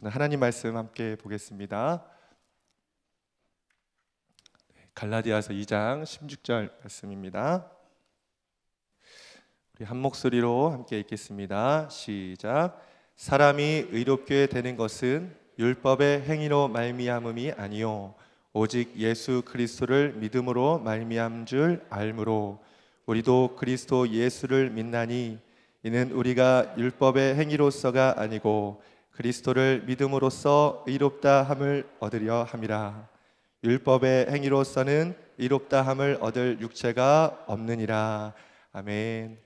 오늘 하나님 말씀 함께 보겠습니다. 갈라디아서 2장 16절 말씀입니다. 우리 한 목소리로 함께 읽겠습니다. 시작. 사람이 의롭게 되는 것은 율법의 행위로 말미암음이 아니요 오직 예수 그리스도를 믿음으로 말미암은 줄 알므로 우리도 그리스도 예수를 믿나니 이는 우리가 율법의 행위로서가 아니고 그리스도를 믿음으로써 의롭다 함을 얻으려 함이라. 율법의 행위로서는 의롭다 함을 얻을 육체가 없느니라. 아멘.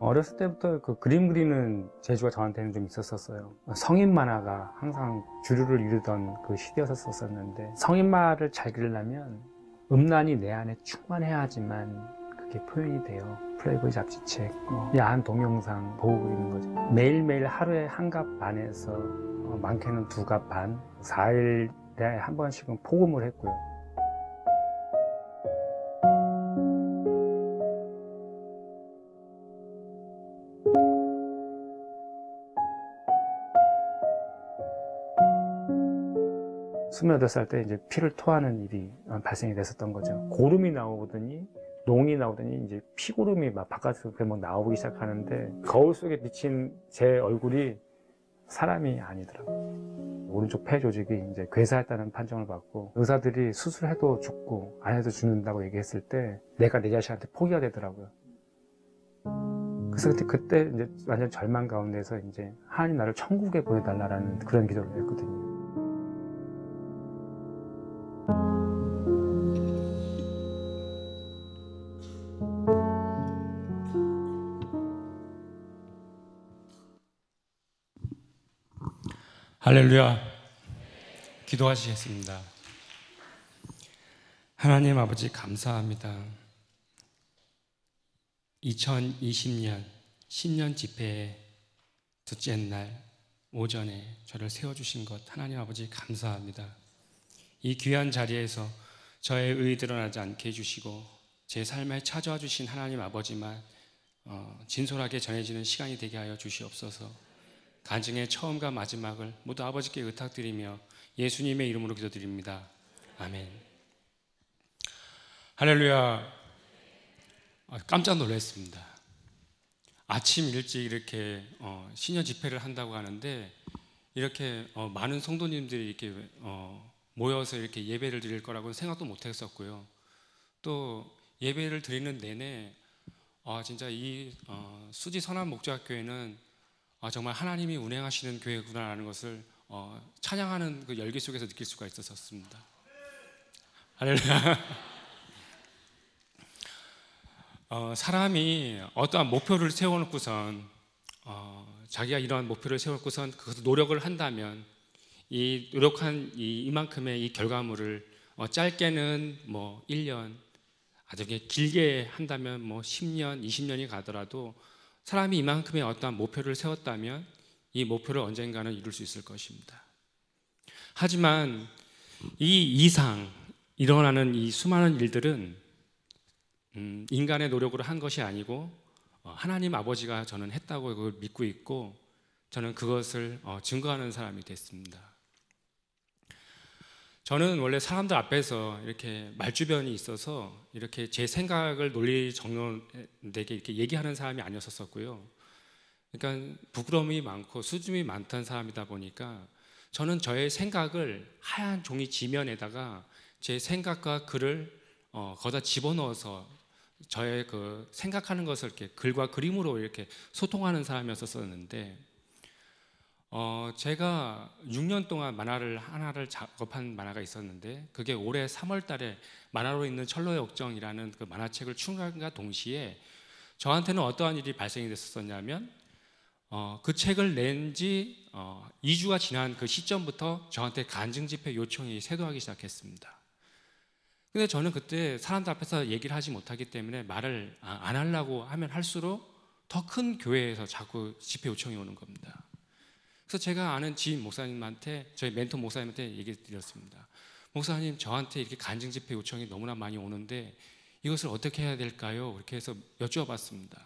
어렸을 때부터 그 그림 그리는 재주가 저한테는 좀 있었어요. 성인 만화가 항상 주류를 이루던 그 시대였었는데, 성인 만화를 잘 그리려면 음란이 내 안에 충만해야지만 그게 표현이 돼요. 플레이보이 잡지책, 야한 동영상 보고 그리는 거죠. 매일매일 하루에 한 갑 반에서 많게는 두 갑 반, 4일에 한 번씩은 폭음을 했고요. 스물여덟 살 때 이제 피를 토하는 일이 발생이 됐었던 거죠. 고름이 나오더니, 농이 나오더니 이제 피고름이 막 바깥으로 막 나오기 시작하는데, 거울 속에 비친 제 얼굴이 사람이 아니더라고요. 오른쪽 폐 조직이 이제 괴사했다는 판정을 받고, 의사들이 수술해도 죽고 안 해도 죽는다고 얘기했을 때 내가 내 자신한테 포기가 되더라고요. 그래서 그때 이제 완전 절망 가운데서 이제 하나님 나를 천국에 보내달라는 그런 기도를 했거든요. 할렐루야. 기도하시겠습니다. 하나님 아버지 감사합니다. 2020년 신년 집회의 둘째 날 오전에 저를 세워주신 것 하나님 아버지 감사합니다. 이 귀한 자리에서 저의 의의 드러나지 않게 해주시고 제 삶에 찾아와 주신 하나님 아버지만 진솔하게 전해지는 시간이 되게 하여 주시옵소서. 간증의 처음과 마지막을 모두 아버지께 의탁드리며 예수님의 이름으로 기도드립니다. 아멘. 할렐루야. 깜짝 놀랐습니다. 아침 일찍 이렇게 신년 집회를 한다고 하는데 이렇게 많은 성도님들이 이렇게 모여서 이렇게 예배를 드릴 거라고는 생각도 못 했었고요. 또 예배를 드리는 내내 진짜 이 수지 선한 목자교회는 정말 하나님이 운행하시는 교회구나라는 것을 찬양하는 그 열기 속에서 느낄 수가 있었습니다. 할렐루야. 사람이 어떠한 목표를 세워놓고선 자기가 이러한 목표를 세워놓고선 그것을 노력을 한다면 이 노력한 이만큼의 이 결과물을 짧게는 뭐 1년, 아주 길게 한다면 뭐 10년, 20년이 가더라도 사람이 이만큼의 어떠한 목표를 세웠다면 이 목표를 언젠가는 이룰 수 있을 것입니다. 하지만 이 이상 일어나는 이 수많은 일들은 인간의 노력으로 한 것이 아니고 하나님 아버지가 저는 했다고 그걸 믿고 있고 저는 그것을 증거하는 사람이 됐습니다. 저는 원래 사람들 앞에서 이렇게 말주변이 있어서 이렇게 제 생각을 논리 정론되게 이렇게 얘기하는 사람이 아니었었고요. 그러니까 부끄러움이 많고 수줍음이 많던 사람이다 보니까 저는 저의 생각을 하얀 종이 지면에다가 제 생각과 글을 거기다 집어넣어서 저의 그 생각하는 것을 이렇게 글과 그림으로 이렇게 소통하는 사람이었었는데 제가 6년 동안 만화를 하나를 작업한 만화가 있었는데 그게 올해 3월 달에 만화로 있는 철로의 역정이라는 그 만화책을 출간과 동시에 저한테는 어떠한 일이 발생이 됐었냐면 그 책을 낸 지 2주가 지난 그 시점부터 저한테 간증 집회 요청이 쇄도하기 시작했습니다. 근데 저는 그때 사람들 앞에서 얘기를 하지 못하기 때문에 말을 안 하려고 하면 할수록 더 큰 교회에서 자꾸 집회 요청이 오는 겁니다. 그래서 제가 아는 지인 목사님한테, 저희 멘토 목사님한테 얘기 드렸습니다. 목사님, 저한테 이렇게 간증 집회 요청이 너무나 많이 오는데 이것을 어떻게 해야 될까요? 이렇게 해서 여쭈어봤습니다.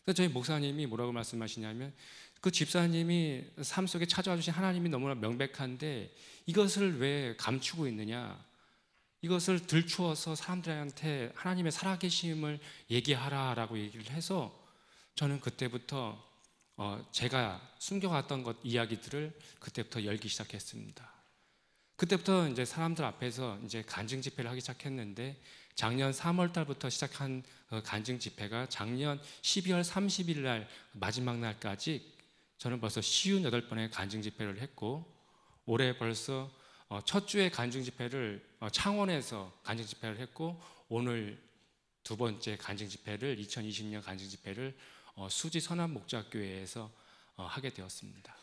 그래서 저희 목사님이 뭐라고 말씀하시냐면, 그 집사님이 삶 속에 찾아와 주신 하나님이 너무나 명백한데 이것을 왜 감추고 있느냐, 이것을 들추어서 사람들한테 하나님의 살아계심을 얘기하라라고 얘기를 해서, 저는 그때부터 제가 숨겨왔던 것 이야기들을 그때부터 열기 시작했습니다. 그때부터 이제 사람들 앞에서 이제 간증 집회를 하기 시작했는데, 작년 3월 달부터 시작한 간증 집회가 작년 12월 30일 날 마지막 날까지 저는 벌써 58번의 간증 집회를 했고, 올해 벌써 첫 주에 간증 집회를 창원에서 간증 집회를 했고, 오늘 두 번째 간증 집회를, 2020년 간증 집회를 수지 선한 목자교회에서 하게 되었습니다.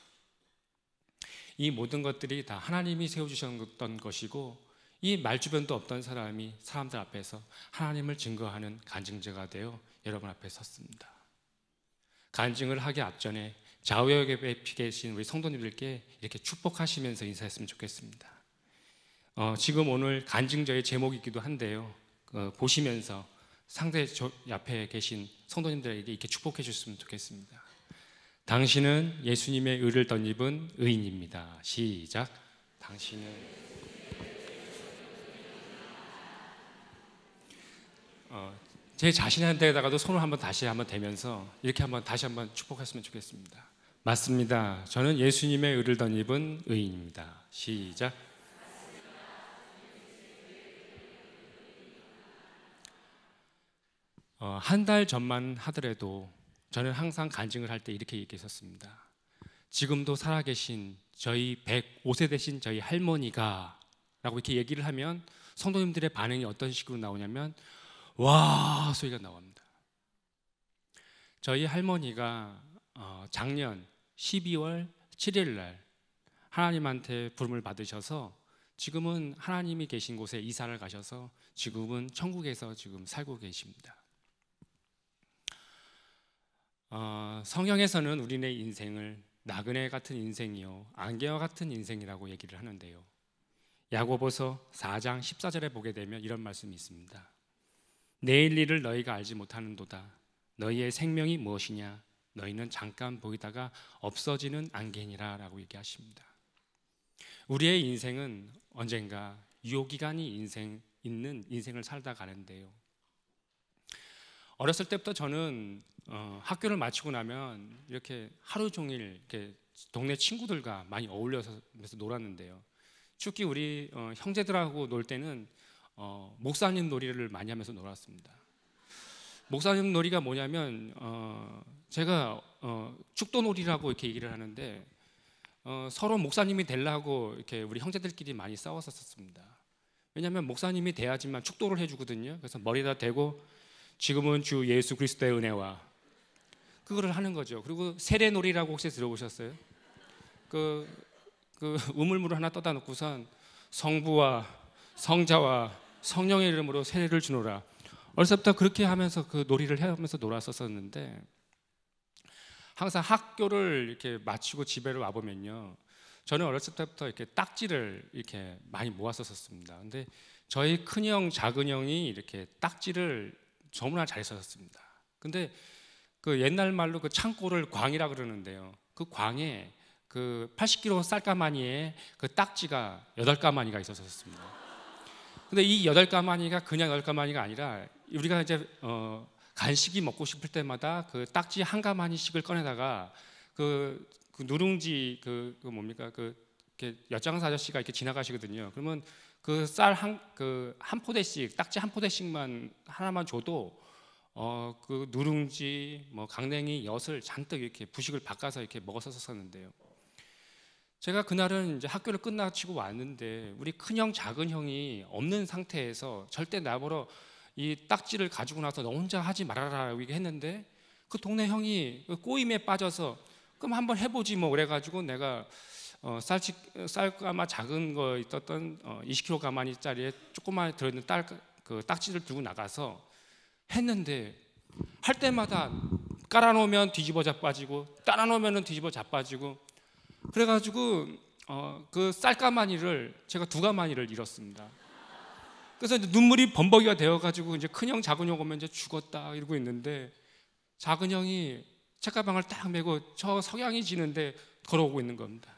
이 모든 것들이 다 하나님이 세워주셨던 것이고, 이 말주변도 없던 사람이 사람들 앞에서 하나님을 증거하는 간증자가 되어 여러분 앞에 섰습니다. 간증을 하기 앞전에 좌우역에 계신 우리 성도님들께 이렇게 축복하시면서 인사했으면 좋겠습니다. 지금 오늘 간증자의 제목이기도 한데요, 보시면서 상대 옆에 계신 성도님들에게 이렇게 축복해 주셨으면 좋겠습니다. 당신은 예수님의 의를 덧입은 의인입니다. 시작. 당신은 제 자신한테다가도 손을 다시 한번 대면서 이렇게 다시 한번 축복했으면 좋겠습니다. 맞습니다. 저는 예수님의 의를 덧입은 의인입니다. 시작. 한 달 전만 하더라도 저는 항상 간증을 할 때 이렇게 얘기했었습니다. 지금도 살아계신 저희 105세 되신 저희 할머니가 라고 이렇게 얘기를 하면 성도님들의 반응이 어떤 식으로 나오냐면 와 소리가 나옵니다. 저희 할머니가 작년 12월 7일 날 하나님한테 부름을 받으셔서 지금은 하나님이 계신 곳에 이사를 가셔서 지금은 천국에서 지금 살고 계십니다. 성경에서는 우리네 인생을 나그네 같은 인생이요 안개와 같은 인생이라고 얘기를 하는데요, 야고보서 4장 14절에 보게 되면 이런 말씀이 있습니다. 내일 일을 너희가 알지 못하는도다. 너희의 생명이 무엇이냐? 너희는 잠깐 보이다가 없어지는 안개니라 라고 얘기하십니다. 우리의 인생은 언젠가 유효기간이 있는 인생을 살다 가는데요, 어렸을 때부터 저는 학교를 마치고 나면 이렇게 하루 종일 이렇게 동네 친구들과 많이 어울려서 놀았는데요, 특히 우리 형제들하고 놀 때는 목사님 놀이를 많이 하면서 놀았습니다. 목사님 놀이가 뭐냐면 제가 축도놀이라고 이렇게 얘기를 하는데 서로 목사님이 되려고 이렇게 우리 형제들끼리 많이 싸웠었습니다. 왜냐하면 목사님이 돼야지만 축도를 해주거든요. 그래서 머리에다 대고 지금은 주 예수 그리스도의 은혜와 그거를 하는 거죠. 그리고 세례놀이라고 혹시 들어보셨어요? 그 우물물을 하나 떠다 놓고선 성부와 성자와 성령의 이름으로 세례를 주노라. 어렸을 때부터 그렇게 하면서 그 놀이를 하면서 놀았었는데, 항상 학교를 이렇게 마치고 집에 와 보면요, 저는 어렸을 때부터 이렇게 딱지를 이렇게 많이 모았었습니다. 근데 저희 큰형, 작은형이 이렇게 딱지를 너무나 잘했었습니다. 근데 그 옛날 말로 그 창고를 광이라 그러는데요, 그 광에 그 80kg 쌀가마니에 그 딱지가 8가마니가 있었습니다. 근데 이 8가마니가 그냥 8가마니가 아니라 우리가 이제 간식이 먹고 싶을 때마다 그 딱지 한 가마니씩을 꺼내다가 그 누룽지 뭡니까 이렇게 엿장사 아저씨가 이렇게 지나가시거든요. 그러면 그 쌀 한 포대씩, 딱지 한 포대씩만 하나만 줘도 그 누룽지, 뭐 강냉이, 엿을 잔뜩 이렇게 부식을 바꿔서 이렇게 먹었었는데요. 제가 그날은 이제 학교를 끝마치고 왔는데 우리 큰형, 작은형이 없는 상태에서 절대 나보러 이 딱지를 가지고 나서 너 혼자 하지 말아라 이렇게 했는데, 그 동네 형이 꼬임에 빠져서 그럼 한번 해보지 뭐 그래가지고 내가 쌀가마 작은 거 있었던 20kg 가마니짜리에 조그만 들어있는 그 딱지를 들고 나가서 했는데, 할 때마다 깔아놓으면 뒤집어 자빠지고 따라놓으면 뒤집어 자빠지고 그래가지고 그 쌀가마니를 제가 두 가마니를 잃었습니다. 그래서 이제 눈물이 범벅이가 되어가지고 이제 큰형 작은형 오면 이제 죽었다 이러고 있는데 작은 형이 책가방을 딱 메고 저 석양이 지는데 걸어오고 있는 겁니다.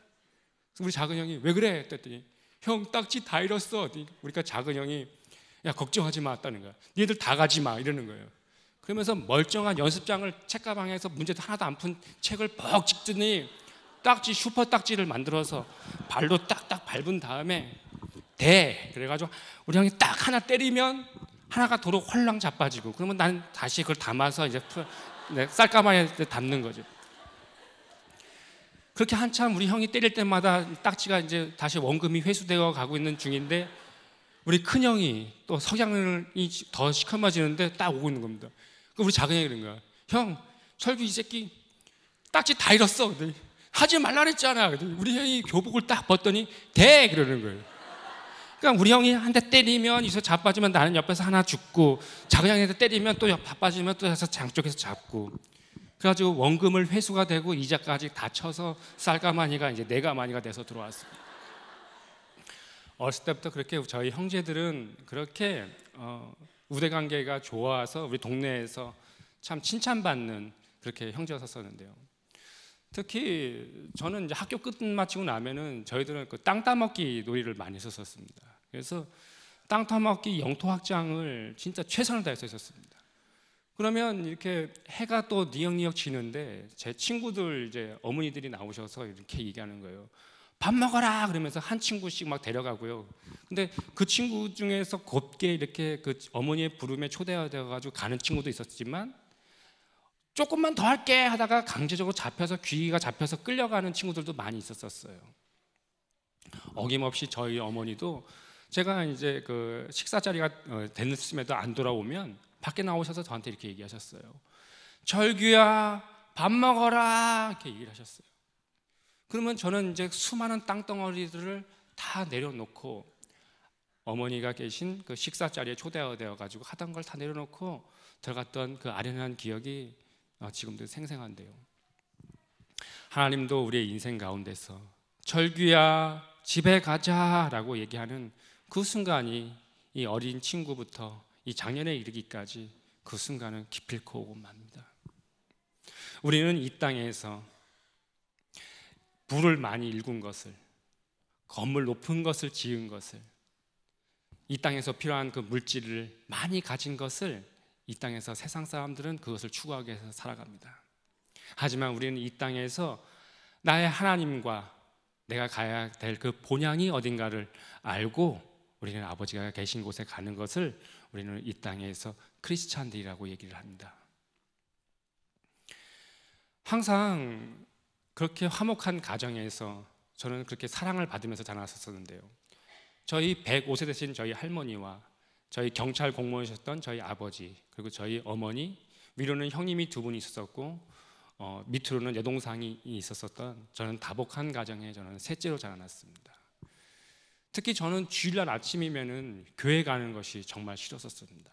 그래서 우리 작은 형이 왜 그래? 했더니 형 딱지 다 잃었어. 그러니까 작은 형이 야 걱정하지 마 했다는 거야. 니들 다 가지 마 이러는 거예요. 그러면서 멀쩡한 연습장을 책가방에서 문제도 하나도 안 푼 책을 퍽 찍더니 딱지 슈퍼 딱지를 만들어서 발로 딱딱 밟은 다음에 대 그래가지고 우리 형이 딱 하나 때리면 하나가 도로 홀랑 자빠지고 그러면 나는 다시 그걸 담아서 이제 쌀가마니에 담는 거죠. 그렇게 한참 우리 형이 때릴 때마다 딱지가 이제 다시 원금이 회수되어 가고 있는 중인데 우리 큰 형이 또 석양이 더 시커머지는데 딱 오고 있는 겁니다. 그 우리 작은 형이 그런 거야. 형, 철규 이 새끼 딱지 다 잃었어. 그랬더니 하지 말라 그랬잖아. 그랬더니 우리 형이 교복을 딱 벗더니 대 그러는 거예요. 그러니까 우리 형이 한 대 때리면 이서 자빠지면 나는 옆에서 하나 죽고 작은 형한테 때리면 또 바빠지면 또 해서 장쪽에서 잡고 그래가지고 원금을 회수가 되고 이자까지 다 쳐서 쌀가마니가 이제 네 가마니가 돼서 들어왔습니다. 어렸을 때부터 그렇게 저희 형제들은 그렇게 우대관계가 좋아서 우리 동네에서 참 칭찬받는 그렇게 형제였었는데요. 특히 저는 이제 학교 끝 마치고 나면은 저희들은 그 땅 따먹기 놀이를 많이 했었습니다. 그래서 땅 따먹기 영토 확장을 진짜 최선을 다해서 했었습니다. 그러면 이렇게 해가 또 니역니역 지는데 제 친구들 이제 어머니들이 나오셔서 이렇게 얘기하는 거예요. 밥 먹어라 그러면서 한 친구씩 막 데려가고요. 근데 그 친구 중에서 곱게 이렇게 그 어머니의 부름에 초대되어 가지고 가는 친구도 있었지만 조금만 더 할게 하다가 강제적으로 잡혀서 귀가 잡혀서 끌려가는 친구들도 많이 있었어요. 어김없이 저희 어머니도 제가 이제 그 식사 자리가 됐음에도 안 돌아오면 밖에 나오셔서 저한테 이렇게 얘기하셨어요. 철규야 밥 먹어라 이렇게 얘기를 하셨어요. 그러면 저는 이제 수많은 땅덩어리들을 다 내려놓고 어머니가 계신 그 식사 자리에 초대되어 가지고 하던 걸 다 내려놓고 들어갔던 그 아련한 기억이 지금도 생생한데요. 하나님도 우리의 인생 가운데서 철규야 집에 가자라고 얘기하는 그 순간이 이 어린 친구부터 이 장년에 이르기까지 그 순간은 기필코 오고 맙니다. 우리는 이 땅에서 부를 많이 일군 것을, 건물 높은 것을 지은 것을, 이 땅에서 필요한 그 물질을 많이 가진 것을 이 땅에서 세상 사람들은 그것을 추구하기 위해서 살아갑니다. 하지만 우리는 이 땅에서 나의 하나님과 내가 가야 될 그 본향이 어딘가를 알고 우리는 아버지가 계신 곳에 가는 것을 우리는 이 땅에서 크리스찬들이라고 얘기를 합니다. 항상 그렇게 화목한 가정에서 저는 그렇게 사랑을 받으면서 자랐었는데요. 저희 105세 되신 저희 할머니와 저희 경찰 공무원이셨던 저희 아버지 그리고 저희 어머니 위로는 형님이 두 분이 있었고 밑으로는 여동생이 있었던 저는 다복한 가정에 저는 셋째로 자라났습니다. 특히 저는 주일날 아침이면은 교회 가는 것이 정말 싫었었습니다.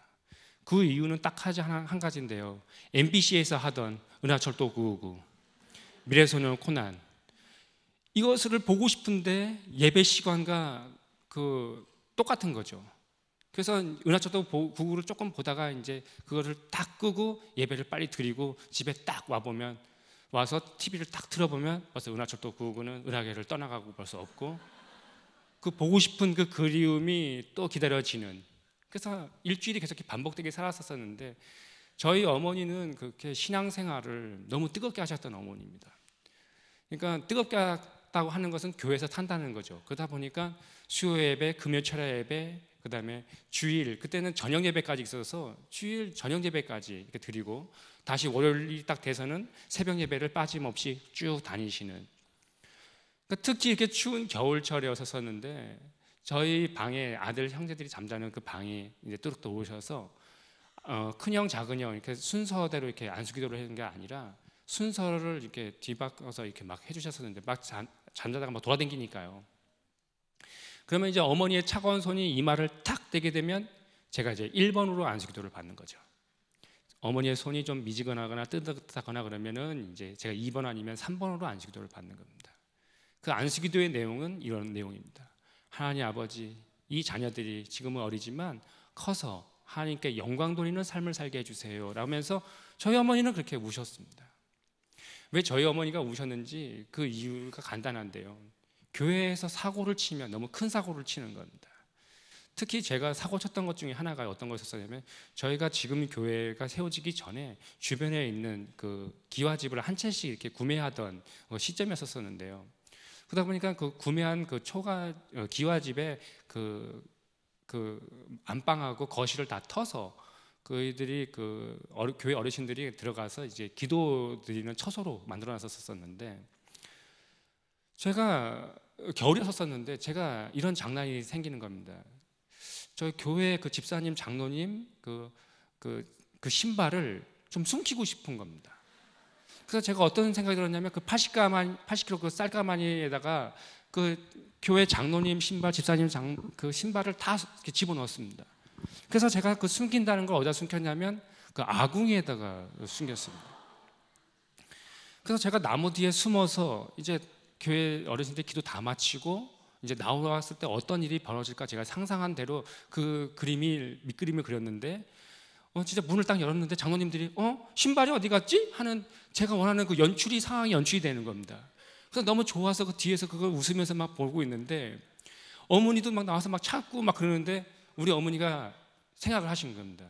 그 이유는 딱 한 가지인데요. MBC에서 하던 은하철도 999, 미래소년 코난 이것을 보고 싶은데 예배 시간과 그 똑같은 거죠. 그래서 은하철도 999를 조금 보다가 이제 그거를 딱 끄고 예배를 빨리 드리고 집에 딱 와보면 와서 TV를 딱 틀어보면 벌써 은하철도 999는 은하계를 떠나가고 벌써 없고 그 보고 싶은 그 그리움이 또 기다려지는 그래서 일주일이 계속 반복되게 살았었는데 저희 어머니는 그렇게 신앙생활을 너무 뜨겁게 하셨던 어머니입니다. 그러니까 뜨겁게 했다고 하는 것은 교회에서 탄다는 거죠. 그러다 보니까 수요 예배, 금요 철야 예배, 그 다음에 주일 그때는 저녁 예배까지 있어서 주일 저녁 예배까지 이렇게 드리고 다시 월요일이 딱 돼서는 새벽 예배를 빠짐없이 쭉 다니시는. 그러니까 특히 이렇게 추운 겨울철이었었는데 저희 방에 아들 형제들이 잠자는 그 방에 이제 뚜룩 들어오셔서 큰형 작은형 이렇게 순서대로 이렇게 안수기도를 하는 게 아니라 순서를 이렇게 뒤바꿔서 이렇게 막 해주셨었는데 막 잠자다가 막 돌아다니니까요. 그러면 이제 어머니의 차가운 손이 이마를 탁 대게 되면 제가 이제 1번으로 안수기도를 받는 거죠. 어머니의 손이 좀 미지근하거나 뜨뜻하거나 그러면은 이제 제가 2번 아니면 3번으로 안수기도를 받는 겁니다. 그 안수기도의 내용은 이런 내용입니다. 하나님 아버지, 이 자녀들이 지금은 어리지만 커서 하나님께 영광 돌리는 삶을 살게 해주세요 라면서 저희 어머니는 그렇게 우셨습니다. 왜 저희 어머니가 우셨는지 그 이유가 간단한데요. 교회에서 사고를 치면 너무 큰 사고를 치는 겁니다. 특히 제가 사고 쳤던 것 중에 하나가 어떤 거였었냐면, 저희가 지금 교회가 세워지기 전에 주변에 있는 그 기와집을 한 채씩 이렇게 구매하던 시점이었었는데요. 그러다 보니까 그 구매한 그 기와집에 그 안방하고 거실을 다 터서 그들이 교회 어르신들이 들어가서 이제 기도 드리는 처소로 만들어놨었는데, 제가 겨울이었었는데 제가 이런 장난이 생기는 겁니다. 저희 교회 그 집사님, 장로님 그 신발을 좀 숨기고 싶은 겁니다. 그래서 제가 어떤 생각이 들었냐면, 그 80kg 그 쌀가마니에다가 그 교회 장로님 신발, 집사님 그 신발을 다 이렇게 집어넣었습니다. 그래서 제가 그 숨긴다는 걸 어디다 숨겼냐면 그 아궁이에다가 숨겼습니다. 그래서 제가 나무 뒤에 숨어서 이제 교회 어르신들 기도 다 마치고 이제 나왔을 때 어떤 일이 벌어질까 제가 상상한 대로 그 밑그림을 그렸는데, 진짜 문을 딱 열었는데 장로님들이 신발이 어디 갔지? 하는 제가 원하는 그 상황이 연출이 되는 겁니다. 그래서 너무 좋아서 그 뒤에서 그걸 웃으면서 막 보고 있는데, 어머니도 막 나와서 막 찾고 막 그러는데, 우리 어머니가 생각을 하신 겁니다.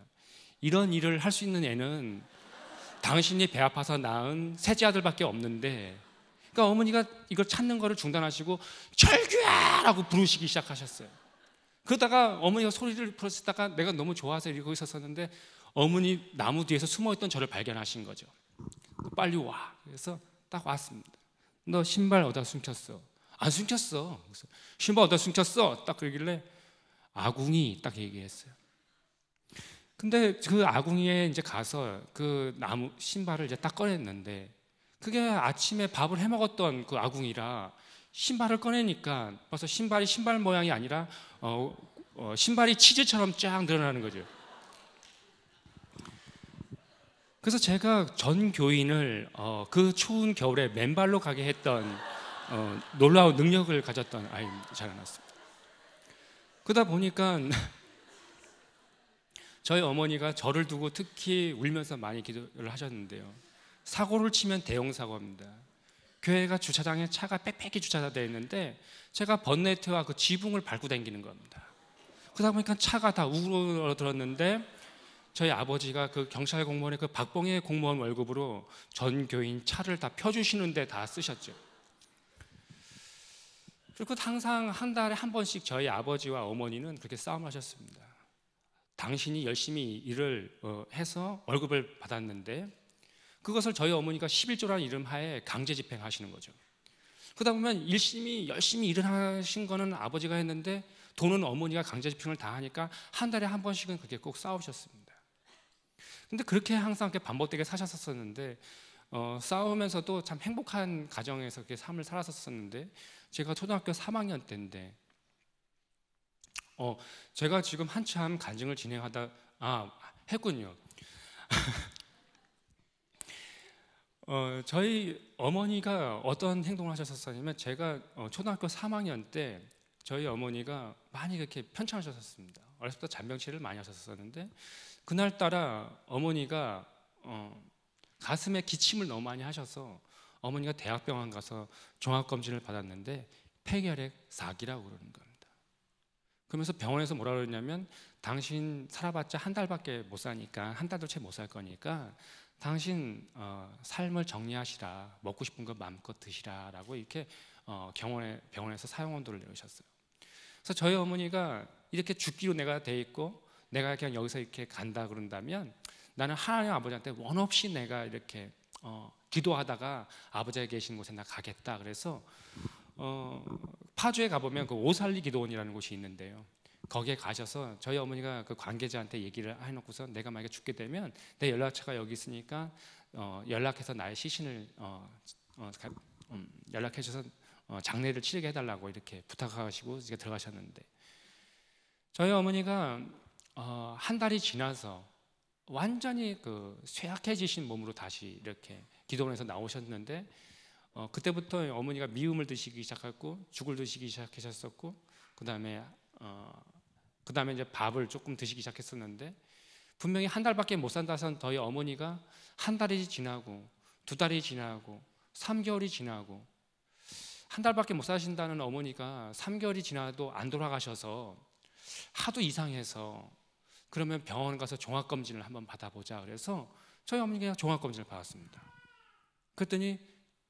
이런 일을 할 수 있는 애는 당신이 배 아파서 낳은 셋째 아들밖에 없는데, 그러니까 어머니가 이걸 찾는 거를 중단하시고 철규야라고 부르시기 시작하셨어요. 그러다가 어머니가 소리를 부르시다가 내가 너무 좋아서 이러고 있었는데, 어머니 나무 뒤에서 숨어있던 저를 발견하신 거죠. 빨리 와. 그래서 딱 왔습니다. 너 신발 어디다 숨겼어? 안 숨겼어. 그래서 신발 어디다 숨겼어? 딱 그러길래 아궁이 딱 얘기했어요. 근데 그 아궁이에 이제 가서 그 나무 신발을 이제 딱 꺼냈는데, 그게 아침에 밥을 해 먹었던 그 아궁이라 신발을 꺼내니까 벌써 신발이 신발 모양이 아니라 신발이 치즈처럼 쫙 늘어나는 거죠. 그래서 제가 전 교인을 그 추운 겨울에 맨발로 가게 했던 놀라운 능력을 가졌던 아이입니다. 자라났습니다. 그러다 보니까 저희 어머니가 저를 두고 특히 울면서 많이 기도를 하셨는데요. 사고를 치면 대형 사고입니다. 교회가 주차장에 차가 빽빽히 주차되어 있는데 제가 번네트와 그 지붕을 밟고 다니는 겁니다. 그러다 보니까 차가 다 우그러들었는데, 저희 아버지가 그 경찰 공무원의 그 박봉의 공무원 월급으로 전 교인 차를 다 펴주시는데 다 쓰셨죠. 그리고 항상 한 달에 한 번씩 저희 아버지와 어머니는 그렇게 싸움하셨습니다. 당신이 열심히 일을 해서 월급을 받았는데 그것을 저희 어머니가 11조라는 이름 하에 강제 집행하시는 거죠. 그러다 보면 열심히 일을 하신 거는 아버지가 했는데 돈은 어머니가 강제 집행을 다 하니까 한 달에 한 번씩은 그렇게 꼭 싸우셨습니다. 근데 그렇게 항상 이렇게 반복되게 사셨었는데, 싸우면서도 참 행복한 가정에서 그렇게 삶을 살았었는데, 제가 초등학교 3학년 때인데, 제가 지금 한참 간증을 진행하다 했군요. 저희 어머니가 어떤 행동을 하셨었냐면, 제가 초등학교 3학년 때 저희 어머니가 많이 그렇게 편찮으셨습니다. 어렸을 때 잔병치레를 많이 하셨었는데, 그날따라 어머니가 가슴에 기침을 너무 많이 하셔서 어머니가 대학병원 가서 종합검진을 받았는데 폐결핵 4기라고 그러는 겁니다. 그러면서 병원에서 뭐라 그러냐면, 당신 살아봤자 한 달밖에 못 사니까, 한 달도 채 못 살 거니까 당신 삶을 정리하시라, 먹고 싶은 거 마음껏 드시라라고 이렇게 병원에서 사용원도를 내으셨어요. 그래서 저희 어머니가 이렇게 죽기로 내가 돼 있고 내가 그냥 여기서 이렇게 간다 그런다면, 나는 하나님 아버지한테 원 없이 내가 이렇게 기도하다가 아버지가 계신 곳에 나 가겠다. 그래서 파주에 가보면 그 오살리 기도원이라는 곳이 있는데요. 거기에 가셔서 저희 어머니가 그 관계자한테 얘기를 해놓고서, 내가 만약에 죽게 되면 내 연락처가 여기 있으니까 연락해서 나의 시신을 연락해 주셔서 장례를 치르게 해달라고 이렇게 부탁하시고 이제 들어가셨는데, 저희 어머니가 한 달이 지나서 완전히 그 쇠약해지신 몸으로 다시 이렇게 기도원에서 나오셨는데, 그때부터 어머니가 미음을 드시기 시작했고 죽을 드시기 시작하셨었고 그다음에 이제 밥을 조금 드시기 시작했었는데 분명히 한 달밖에 못 산다선 저희 어머니가 한 달이 지나고 두 달이 지나고 3개월이 지나고 한 달밖에 못 사신다는 어머니가 3개월이 지나도 안 돌아가셔서 하도 이상해서 그러면 병원 가서 종합검진을 한번 받아보자 그래서 저희 어머니가 종합검진을 받았습니다. 그랬더니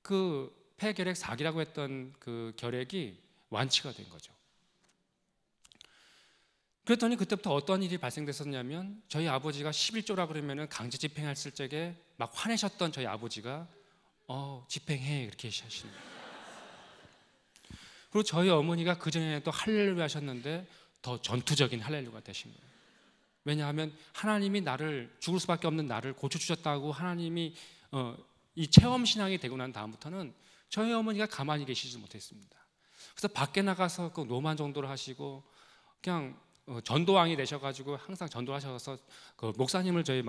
그 폐결핵 4기라고 했던 그 결핵이 완치가 된 거죠. 그랬더니 그때부터 어떤 일이 발생됐었냐면 저희 아버지가 11조라 그러면 강제 집행했을 적에 막 화내셨던 저희 아버지가 집행해 이렇게 하시는 거예요. 그리고 저희 어머니가 그전에 또 할렐루야 하셨는데 더 전투적인 할렐루야가 되신 거예요. 왜냐하면 하나님이 나를 죽을 수밖에 없는 나를 고쳐주셨다고 하나님이 이 체험신앙이 되고 난 다음부터는 저희 어머니가 가만히 계시지 못했습니다. 그래서 밖에 나가서 그 노만 정도를 하시고 그냥 전도왕이 되셔가지고 항상 전도하셔서 그 목사님을 저희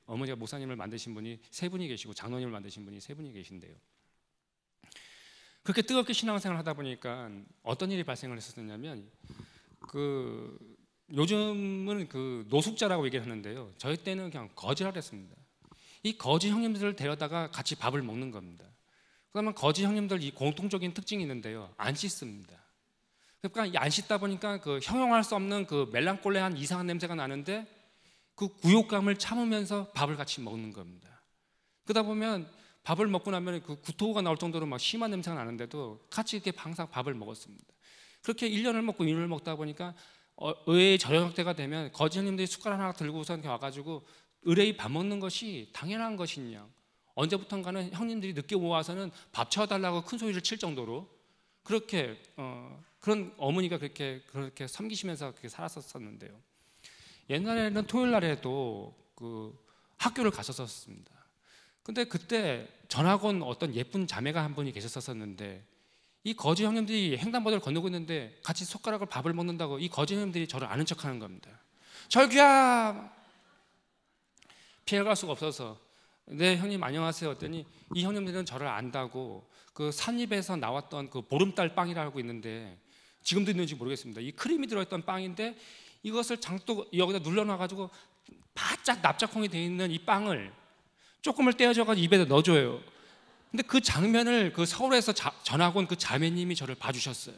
어머니가 목사님을 만드신 분이 세 분이 계시고 장로님을 만드신 분이 세 분이 계신데요. 그렇게 뜨겁게 신앙생활을 하다 보니까 어떤 일이 발생을 했었냐면 요즘은 그 노숙자라고 얘기를 하는데요. 저희 때는 그냥 거지라 그랬습니다. 이 거지 형님들을 데려다가 같이 밥을 먹는 겁니다. 그러면 거지 형님들 이 공통적인 특징이 있는데요. 안 씻습니다. 그러니까 안 씻다 보니까 그 형용할 수 없는 그 멜랑꼴레한 이상한 냄새가 나는데 그 구욕감을 참으면서 밥을 같이 먹는 겁니다. 그러다 보면 밥을 먹고 나면 그 구토가 나올 정도로 막 심한 냄새가 나는데도 같이 이렇게 항상 밥을 먹었습니다. 그렇게 1년을 먹고 2년을 먹다 보니까 의뢰의 저녁 때가 되면 거지 형님들이 숟가락 하나 들고서 이렇게 와가지고 의뢰의 밥 먹는 것이 당연한 것이냐, 언제부턴가는 형님들이 늦게 모아서는 밥 채워달라고 큰 소리를 칠 정도로 그렇게 그런 어머니가 그렇게 섬기시면서 그렇게 살았었는데요. 옛날에는 토요일 날에도 그 학교를 갔었습니다. 근데 그때 전학온 어떤 예쁜 자매가 한 분이 계셨었는데 이 거지 형님들이 횡단보도를 건너고 있는데 같이 숟가락을 밥을 먹는다고 이 거지 형님들이 저를 아는 척하는 겁니다. 절규야! 피해갈 수가 없어서 네 형님 안녕하세요 했더니 이 형님들은 저를 안다고 그 산입에서 나왔던 그 보름달 빵이라고 있는데 지금도 있는지 모르겠습니다. 이 크림이 들어있던 빵인데 이것을 장독 여기다 눌러놔가지고 바짝 납작콩이 되어 있는 이 빵을 조금을 떼어줘가지고 입에 넣어줘요. 근데 그 장면을 그 서울에서 전학 온 그 자매님이 저를 봐주셨어요.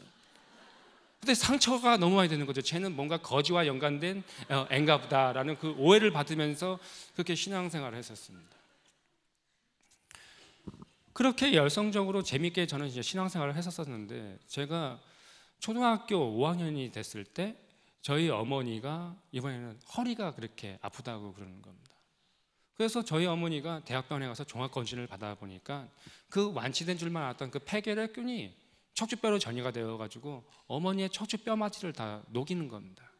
근데 상처가 너무 많이 되는 거죠. 쟤는 뭔가 거지와 연관된 앤가 보다라는 그 오해를 받으면서 그렇게 신앙생활을 했었습니다. 그렇게 열성적으로 재밌게 저는 이제 신앙생활을 했었는데 제가 초등학교 5학년이 됐을 때 저희 어머니가 이번에는 허리가 그렇게 아프다고 그러는 겁니다. 그래서 저희 어머니가 대학병원에 가서 종합검진을 받아보니까 그 완치된 줄만 알았던 그 폐결핵균이 척추뼈로 전이가 되어가지고 어머니의 척추뼈 마취를 다 녹이는 겁니다.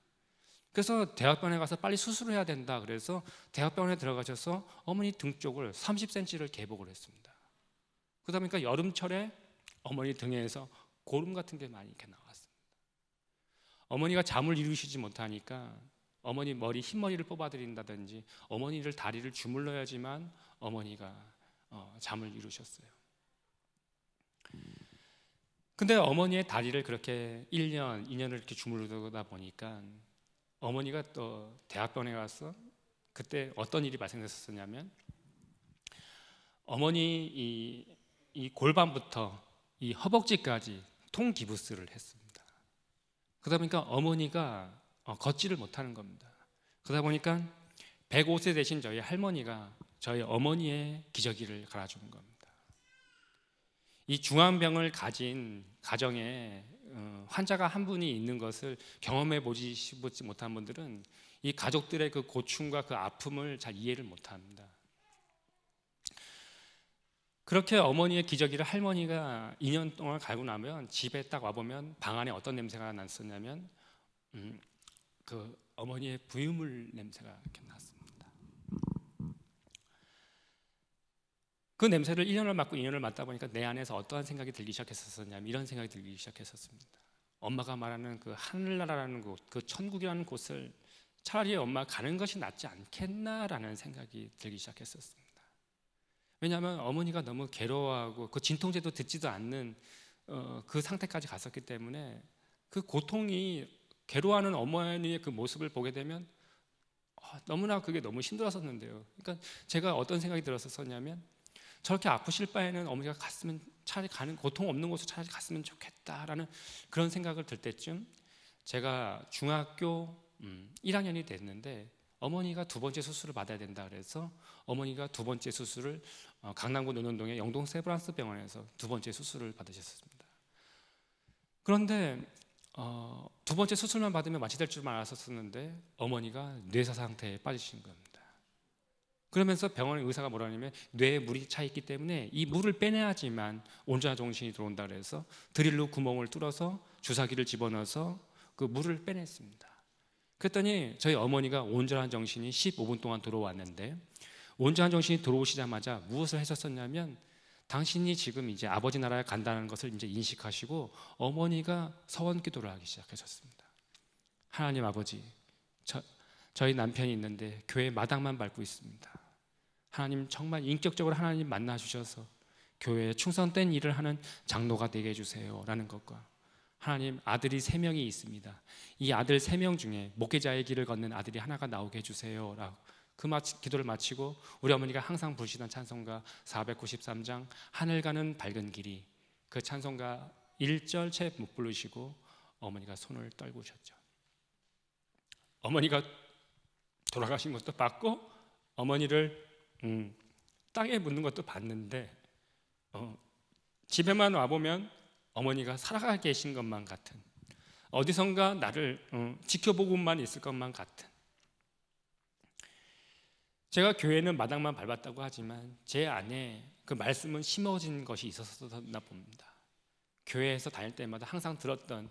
그래서 대학병원에 가서 빨리 수술을 해야 된다 그래서 대학병원에 들어가셔서 어머니 등 쪽을 30cm를 개복을 했습니다. 그러다 보니까 여름철에 어머니 등에서 고름 같은 게 많이 이렇게 나왔습니다. 어머니가 잠을 이루시지 못하니까 어머니 머리 흰머리를 뽑아드린다든지 어머니를 다리를 주물러야지만 어머니가 잠을 이루셨어요. 근데 어머니의 다리를 그렇게 1년, 2년을 이렇게 주물르다 보니까 어머니가 또 대학병원에 가서 그때 어떤 일이 발생했었냐면 어머니 이 골반부터 이 허벅지까지 통기부스를 했습니다. 그러다 보니까 어머니가 걷지를 못하는 겁니다. 그러다 보니까 105세 되신 저희 할머니가 저희 어머니의 기저귀를 갈아주는 겁니다. 이 중환병을 가진 가정에 환자가 한 분이 있는 것을 경험해 보지 못한 분들은 이 가족들의 그 고충과 그 아픔을 잘 이해를 못합니다. 그렇게 어머니의 기저귀를 할머니가 2년 동안 갈고 나면 집에 딱 와보면 방 안에 어떤 냄새가 났었냐면 그 어머니의 부유물 냄새가 이렇게 났습니다. 그 냄새를 1년을 맡고 2년을 맡다 보니까 내 안에서 어떠한 생각이 들기 시작했었냐면 이런 생각이 들기 시작했었습니다. 엄마가 말하는 그 하늘나라라는 곳, 그 천국이라는 곳을 차라리 엄마 가는 것이 낫지 않겠나라는 생각이 들기 시작했었습니다. 왜냐하면 어머니가 너무 괴로워하고 그 진통제도 듣지도 않는 그 상태까지 갔었기 때문에 그 고통이, 괴로워하는 어머니의 그 모습을 보게 되면 너무나 그게 너무 힘들었었는데요. 그러니까 제가 어떤 생각이 들었었냐면, 저렇게 아프실 바에는 어머니가 갔으면, 차라리 가는, 고통 없는 곳으로 차라리 갔으면 좋겠다라는 그런 생각을 들 때쯤, 제가 중학교 1학년이 됐는데 어머니가 두 번째 수술을 받아야 된다 그래서 어머니가 두 번째 수술을 강남구 논현동의 영동 세브란스 병원에서 두 번째 수술을 받으셨습니다. 그런데 두 번째 수술만 받으면 마취될 줄만 알았었는데 어머니가 뇌사 상태에 빠지신 겁니다. 그러면서 병원 의사가 뭐라 하냐면, 뇌에 물이 차 있기 때문에 이 물을 빼내야지만 온전한 정신이 들어온다 그래서 드릴로 구멍을 뚫어서 주사기를 집어넣어서 그 물을 빼냈습니다. 그랬더니 저희 어머니가 온전한 정신이 15분 동안 들어왔는데, 온전한 정신이 들어오시자마자 무엇을 하셨었냐면, 당신이 지금 이제 아버지 나라에 간다는 것을 이제 인식하시고 어머니가 서원 기도를 하기 시작하셨습니다. 하나님 아버지, 저희 남편이 있는데 교회 마당만 밟고 있습니다. 하나님, 정말 인격적으로 하나님 만나 주셔서 교회에 충성된 일을 하는 장로가 되게 해주세요 라는 것과, 하나님, 아들이 3명이 있습니다. 이 아들 3명 중에 목회자의 길을 걷는 아들이 하나가 나오게 해주세요 라고 그 기도를 마치고, 우리 어머니가 항상 부르시던 찬송가 493장 하늘 가는 밝은 길이, 그 찬송가 1절 채 못 부르시고 어머니가 손을 떨구셨죠. 어머니가 돌아가신 것도 봤고 어머니를 땅에 묻는 것도 봤는데, 집에만 와보면 어머니가 살아가 계신 것만 같은, 어디선가 나를 지켜보고만 있을 것만 같은. 제가 교회는 마당만 밟았다고 하지만 제 안에 그 말씀은 심어진 것이 있었나 봅니다. 교회에서 다닐 때마다 항상 들었던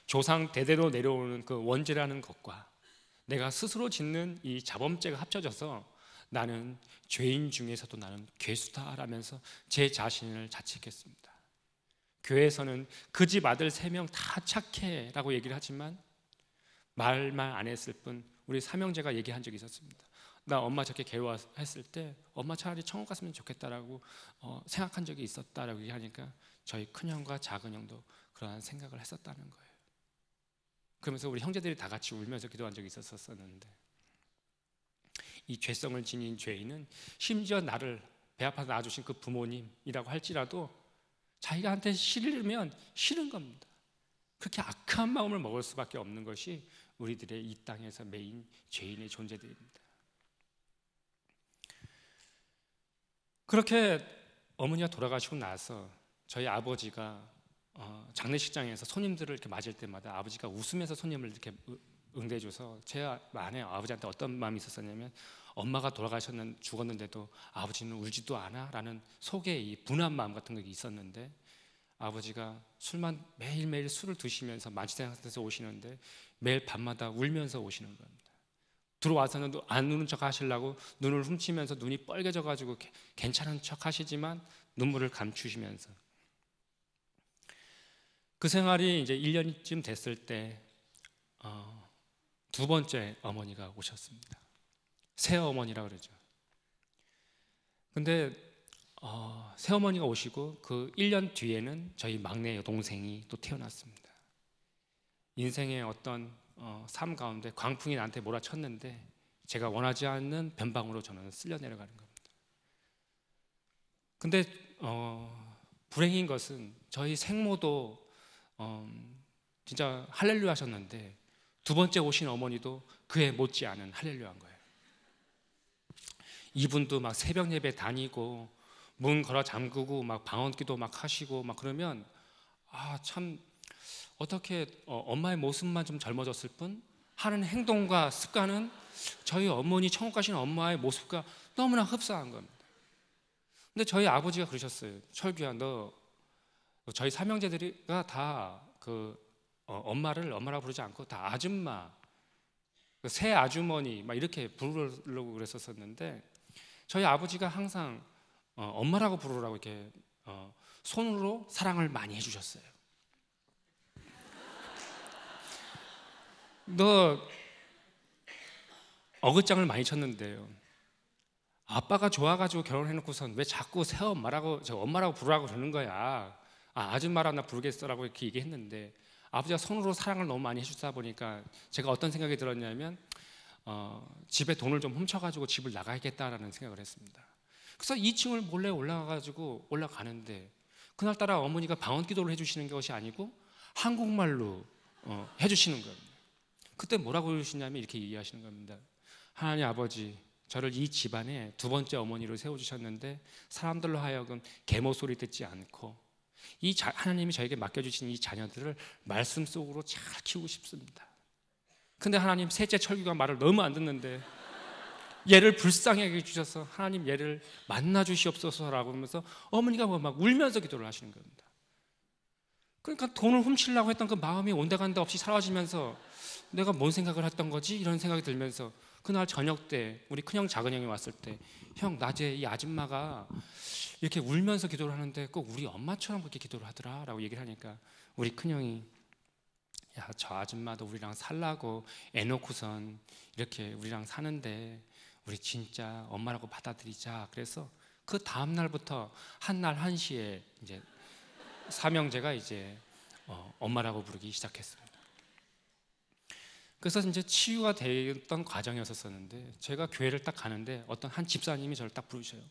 조상 대대로 내려오는 그 원죄라는 것과 내가 스스로 짓는 이 자범죄가 합쳐져서 나는 죄인 중에서도 나는 괴수다라면서 제 자신을 자책했습니다. 교회에서는 그 집 아들 3명 다 착해 라고 얘기를 하지만 말만 안 했을 뿐 우리 삼형제가 얘기한 적이 있었습니다. 나 엄마 저렇게 괴로워했을 때 엄마 차라리 천국 갔으면 좋겠다라고 생각한 적이 있었다라고 얘기하니까 저희 큰형과 작은형도 그러한 생각을 했었다는 거예요. 그러면서 우리 형제들이 다 같이 울면서 기도한 적이 있었었는데, 이 죄성을 지닌 죄인은 심지어 나를 배 아파서 낳아주신 그 부모님이라고 할지라도 자기한테 싫으면 싫은 겁니다. 그렇게 악한 마음을 먹을 수밖에 없는 것이 우리들의 이 땅에서 메인 죄인의 존재들입니다. 그렇게 어머니가 돌아가시고 나서 저희 아버지가 장례식장에서 손님들을 이렇게 맞을 때마다 아버지가 웃으면서 손님을 이렇게 응대해줘서 제 안에 아버지한테 어떤 마음이 있었냐면, 엄마가 죽었는데도 아버지는 울지도 않아? 라는 속에 이 분한 마음 같은 게 있었는데, 아버지가 매일매일 술을 드시면서 만취된 상태에서 오시는데 매일 밤마다 울면서 오시는 겁니다. 들어와서는 안 우는 척 하시려고 눈을 훔치면서 눈이 빨개져 가지고 괜찮은 척 하시지만 눈물을 감추시면서, 그 생활이 이제 1년쯤 됐을 때 두 번째 어머니가 오셨습니다. 새어머니라고 그러죠. 근데 새어머니가 오시고 그 1년 뒤에는 저희 막내 여동생이 또 태어났습니다. 인생의 어떤 삶 가운데 광풍이 나한테 몰아쳤는데 제가 원하지 않는 변방으로 저는 쓸려 내려가는 겁니다. 근데 불행인 것은 저희 생모도 진짜 할렐루야 하셨는데 두 번째 오신 어머니도 그에 못지않은 할렐루야인 거예요. 이분도 막 새벽 예배 다니고 문 걸어 잠그고 막 방언기도 막 하시고 막 그러면 참 어떻게 엄마의 모습만 좀 젊어졌을 뿐 하는 행동과 습관은 저희 어머니 천국 가신 엄마의 모습과 너무나 흡사한 겁니다. 근데 저희 아버지가 그러셨어요. 철규야, 너 저희 삼형제들이가 다 엄마를 엄마라고 부르지 않고 다 아줌마, 새 아주머니 막 이렇게 부르려고 그랬었는데, 저희 아버지가 항상 엄마라고 부르라고 이렇게 손으로 사랑을 많이 해주셨어요. 너 어긋장을 많이 쳤는데요, 아빠가 좋아가지고 결혼해놓고선 왜 자꾸 새엄마라고 저 엄마라고 부르라고 그러는 거야. 아줌마라 나 부르겠어라고 이렇게 얘기했는데 아버지가 손으로 사랑을 너무 많이 해주다 보니까 제가 어떤 생각이 들었냐면 집에 돈을 좀 훔쳐가지고 집을 나가야겠다라는 생각을 했습니다. 그래서 2층을 몰래 올라가가지고 올라가는데 그날따라 어머니가 방언 기도를 해주시는 것이 아니고 한국말로 해주시는 겁니다. 그때 뭐라고 그러시냐면 이렇게 얘기하시는 겁니다. 하나님 아버지, 저를 이 집안에 두 번째 어머니로 세워주셨는데 사람들로 하여금 계모 소리 듣지 않고 하나님이 저에게 맡겨주신 이 자녀들을 말씀 속으로 잘 키우고 싶습니다. 근데 하나님 셋째 철규가 말을 너무 안 듣는데 얘를 불쌍하게 주셔서 하나님 얘를 만나 주시옵소서라고 하면서 어머니가 막 울면서 기도를 하시는 겁니다. 그러니까 돈을 훔치려고 했던 그 마음이 온데간데 없이 사라지면서 내가 뭔 생각을 했던 거지? 이런 생각이 들면서 그날 저녁 때 우리 큰형 작은형이 왔을 때 형 낮에 이 아줌마가 이렇게 울면서 기도를 하는데 꼭 우리 엄마처럼 그렇게 기도를 하더라 라고 얘기를 하니까 우리 큰형이 야, 저 아줌마도 우리랑 살라고 애놓고선 이렇게 우리랑 사는데 우리 진짜 엄마라고 받아들이자. 그래서 그 다음 날부터 한날 1시에 이제 삼형제가 이제 엄마라고 부르기 시작했습니다. 그래서 이제 치유가 되었던 과정이었었는데 제가 교회를 딱 가는데 어떤 한 집사님이 저를 딱 부르셔요.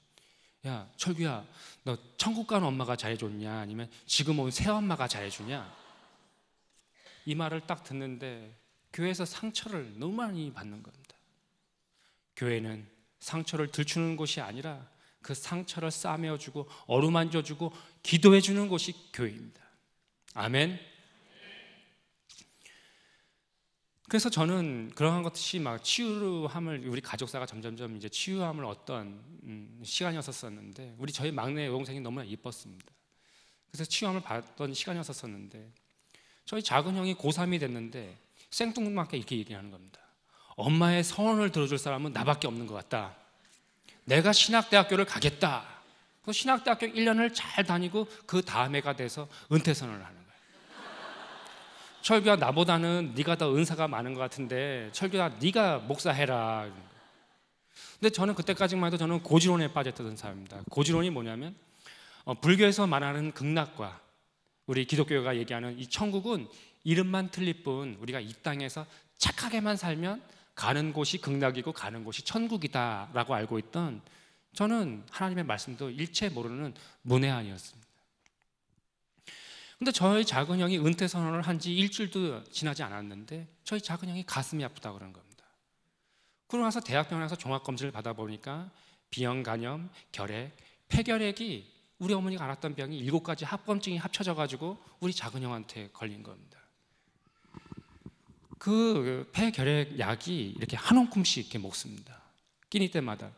야, 철규야, 너 천국 가는 엄마가 잘해줬냐? 아니면 지금 온 새엄마가 잘해주냐? 이 말을 딱 듣는데 교회에서 상처를 너무 많이 받는 겁니다. 교회는 상처를 들추는 곳이 아니라 그 상처를 싸매어주고 어루만져주고 기도해주는 곳이 교회입니다. 아멘. 그래서 저는 그러한 것이 막 치유함을 우리 가족사가 점점점 이제 치유함을 얻던 시간이었었는데 우리 저희 막내 여동생이 너무나 이뻤습니다. 그래서 치유함을 받던 시간이었었는데 저희 작은 형이 고3이 됐는데 생뚱맞게 이렇게 얘기하는 겁니다. 엄마의 서원을 들어줄 사람은 나밖에 없는 것 같다. 내가 신학대학교를 가겠다. 그 신학대학교 1년을 잘 다니고 그 다음 해가 돼서 은퇴선언을 하는 거예요. 철규야, 나보다는 네가 더 은사가 많은 것 같은데 철규야, 네가 목사해라. 근데 저는 그때까지만 해도 저는 고지론에 빠졌던 사람입니다. 고지론이 뭐냐면 불교에서 말하는 극락과 우리 기독교가 얘기하는 이 천국은 이름만 틀릴 뿐 우리가 이 땅에서 착하게만 살면 가는 곳이 극락이고 가는 곳이 천국이다라고 알고 있던 저는 하나님의 말씀도 일체 모르는 문외한이었습니다. 근데 저희 작은 형이 은퇴 선언을 한 지 일주일도 지나지 않았는데 저희 작은 형이 가슴이 아프다고 그러는 겁니다. 그러고 나서 대학병원에서 종합검진을 받아보니까 비형, 간염, 결핵, 폐결핵이 우리 어머니가 앓았던 병이 7가지 합병증이 합쳐져가지고 우리 작은 형한테 걸린 겁니다. 그 폐결핵 약이 이렇게 한 움큼씩 이렇게 먹습니다. 끼니 때마다.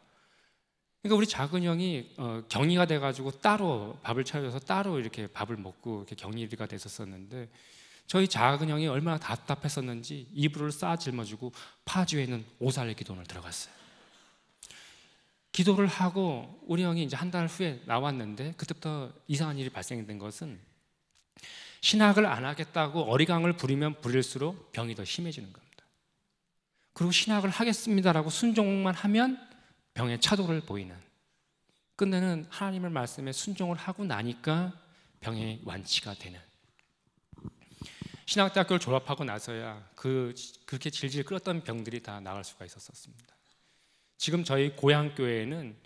그러니까 우리 작은 형이 격리가 돼가지고 따로 밥을 차려서 따로 이렇게 밥을 먹고 이렇게 격리가 됐었었는데 저희 작은 형이 얼마나 답답했었는지 이불을 싸 짊어지고 파주에 있는 오살레 기도원을 들어갔어요. 기도를 하고 우리 형이 이제 한 달 후에 나왔는데 그때부터 이상한 일이 발생된 것은 신학을 안 하겠다고 어리광을 부리면 부릴수록 병이 더 심해지는 겁니다. 그리고 신학을 하겠습니다라고 순종만 하면 병의 차도를 보이는, 끝내는 하나님의 말씀에 순종을 하고 나니까 병의 완치가 되는. 신학대학교를 졸업하고 나서야 그렇게 질질 끌었던 병들이 다 나을 수가 있었습니다. 지금 저희 고향 교회에는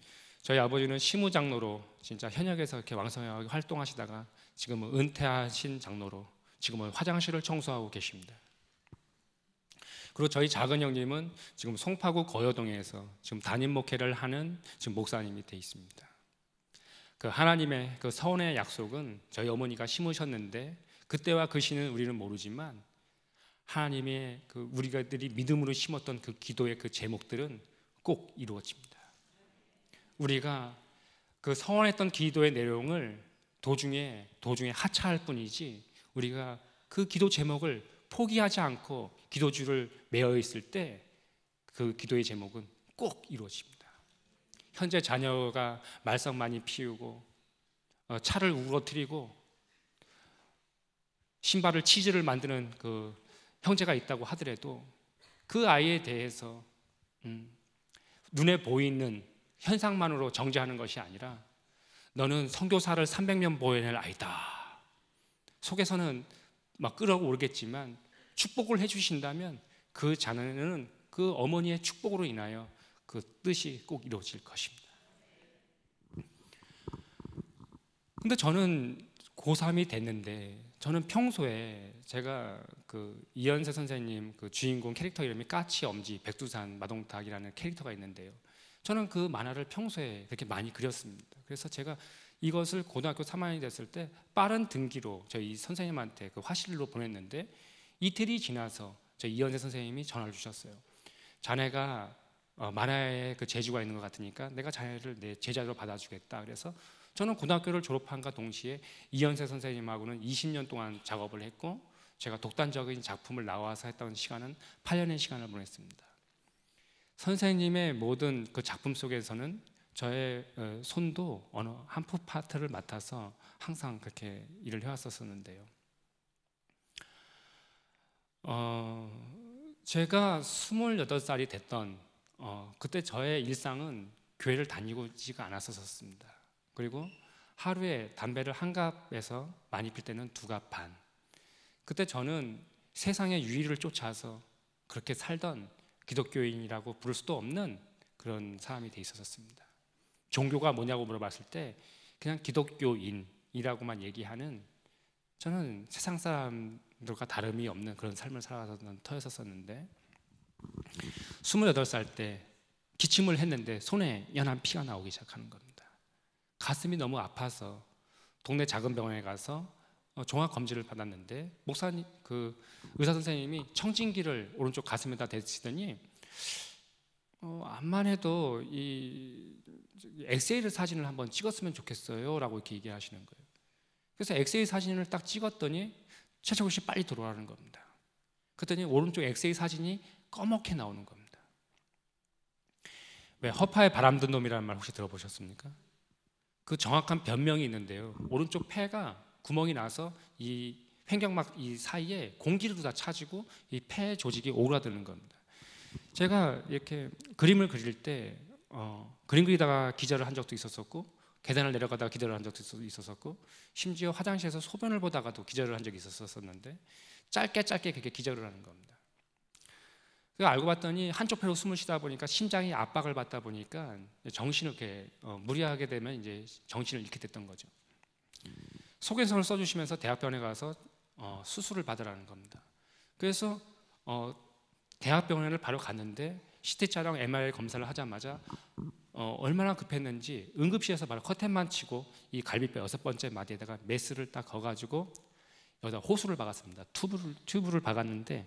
저희 아버지는 시무장로로 진짜 현역에서 이렇게 왕성하게 활동하시다가 지금은 은퇴하신 장로로 지금은 화장실을 청소하고 계십니다. 그리고 저희 작은 형님은 지금 송파구 거여동에서 지금 담임 목회를 하는 지금 목사님이 돼 있습니다. 그 하나님의 그 서원의 약속은 저희 어머니가 심으셨는데 그때와 그 시는 우리는 모르지만 하나님의 그 우리가들이 믿음으로 심었던 그 기도의 그 제목들은 꼭 이루어집니다. 우리가 그 서원했던 기도의 내용을 도중에 하차할 뿐이지 우리가 그 기도 제목을 포기하지 않고 기도줄을 매어 있을 때 그 기도의 제목은 꼭 이루어집니다. 현재 자녀가 말썽 많이 피우고 차를 우러뜨리고 신발을 치즈를 만드는 그 형제가 있다고 하더라도 그 아이에 대해서 눈에 보이는 현상만으로 정죄하는 것이 아니라 너는 선교사를 300년 보내낼 아이다. 속에서는 막 끌어오르겠지만 축복을 해주신다면 그 자녀는 그 어머니의 축복으로 인하여 그 뜻이 꼭 이루어질 것입니다. 근데 저는 고3이 됐는데 저는 평소에 제가 그 이현세 선생님 그 주인공 캐릭터 이름이 까치, 엄지, 백두산, 마동탁이라는 캐릭터가 있는데요. 저는 그 만화를 평소에 그렇게 많이 그렸습니다. 그래서 제가 이것을 고등학교 3학년이 됐을 때 빠른 등기로 저희 선생님한테 그 화실로 보냈는데 이틀이 지나서 저희 이현세 선생님이 전화를 주셨어요. 자네가 만화에 그 재주가 있는 것 같으니까 내가 자네를 내 제자로 받아주겠다. 그래서 저는 고등학교를 졸업한과 동시에 이현세 선생님하고는 20년 동안 작업을 했고 제가 독단적인 작품을 나와서 했던 시간은 8년의 시간을 보냈습니다. 선생님의 모든 그 작품 속에서는 저의 손도 어느 한 파트를 맡아서 항상 그렇게 일을 해왔었는데요. 제가 28살이 됐던 그때 저의 일상은 교회를 다니고지가 않았었습니다. 그리고 하루에 담배를 한 갑에서 많이 필 때는 2갑 반. 그때 저는 세상의 유의를 쫓아서 그렇게 살던 기독교인이라고 부를 수도 없는 그런 사람이 돼 있었습니다. 종교가 뭐냐고 물어봤을 때 그냥 기독교인이라고만 얘기하는 저는 세상 사람들과 다름이 없는 그런 삶을 살아가던 터였었는데 28살 때 기침을 했는데 손에 연한 피가 나오기 시작하는 겁니다. 가슴이 너무 아파서 동네 작은 병원에 가서 종합 검진을 받았는데 목사님 그 의사 선생님이 청진기를 오른쪽 가슴에다 대시더니 암만 해도 이 엑스레이 사진을 한번 찍었으면 좋겠어요라고 이렇게 얘기하시는 거예요. 그래서 엑스레이 사진을 딱 찍었더니 최철국 씨 빨리 들어오라는 겁니다. 그랬더니 오른쪽 엑스레이 사진이 검게 나오는 겁니다. 왜 허파에 바람 든 놈이라는 말 혹시 들어보셨습니까? 그 정확한 변명이 있는데요. 오른쪽 폐가 구멍이 나서 이 횡격막 이 사이에 공기를 다 차지고 이 폐 조직이 오그라드는 겁니다. 제가 이렇게 그림을 그릴 때 그림 그리다가 기절을 한 적도 있었었고 계단을 내려가다가 기절을 한 적도 있었었고 심지어 화장실에서 소변을 보다가도 기절을 한 적이 있었었는데 짧게 그렇게 기절을 하는 겁니다. 그래서 알고 봤더니 한쪽 폐로 숨을 쉬다 보니까 심장이 압박을 받다 보니까 정신을 이렇게 무리하게 되면 이제 정신을 잃게 됐던 거죠. 소견서를 써주시면서 대학병원에 가서 수술을 받으라는 겁니다. 그래서 대학병원을 바로 갔는데 CT 촬영, MRI 검사를 하자마자 얼마나 급했는지 응급실에서 바로 커튼만 치고 이 갈비뼈 6번째 마디에다가 메스를 딱 거가지고 여기다 호수를 박았습니다. 튜브를 박았는데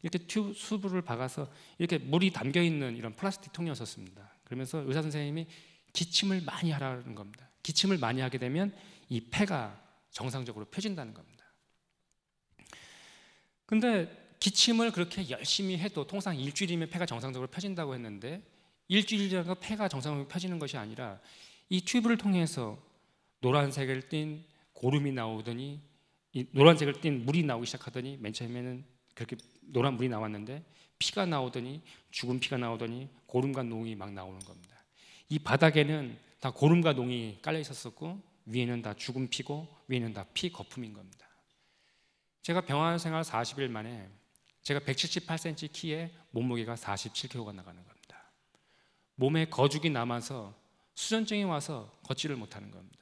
이렇게 튜브를 박아서 이렇게 물이 담겨 있는 이런 플라스틱 통이었었습니다. 그러면서 의사 선생님이 기침을 많이 하라는 겁니다. 기침을 많이 하게 되면 이 폐가 정상적으로 펴진다는 겁니다. 근데 기침을 그렇게 열심히 해도 통상 일주일이면 폐가 정상적으로 펴진다고 했는데 일주일이라고 폐가 정상적으로 펴지는 것이 아니라 이 튜브를 통해서 노란색을 띤 고름이 나오더니 이 노란색을 띤 물이 나오기 시작하더니 맨 처음에는 그렇게 노란 물이 나왔는데 피가 나오더니 죽은 피가 나오더니 고름과 농이 막 나오는 겁니다. 이 바닥에는 다 고름과 농이 깔려 있었었고 위에는 다 죽은 피고 위에는 다 피 거품인 겁니다. 제가 병원 생활 40일 만에 제가 178cm 키에 몸무게가 47kg가 나가는 겁니다. 몸에 거죽이 남아서 수전증이 와서 걷지를 못하는 겁니다.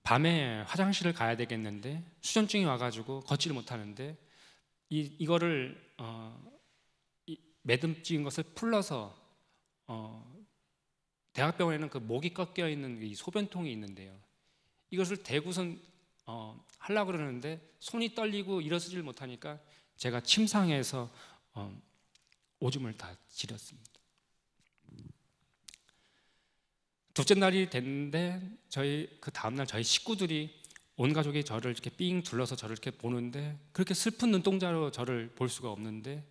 밤에 화장실을 가야 되겠는데 수전증이 와가지고 걷지를 못하는데 이거를 매듭 찍은 것을 풀러서 대학병원에는 그 목이 꺾여 있는 이 소변통이 있는데요. 이것을 대고선 하려고 그러는데 손이 떨리고 일어서질 못하니까 제가 침상에서 오줌을 다 지렸습니다. 둘째 날이 됐는데 그 다음날 저희 식구들이 온 가족이 저를 이렇게 삥 둘러서 저를 이렇게 보는데 그렇게 슬픈 눈동자로 저를 볼 수가 없는데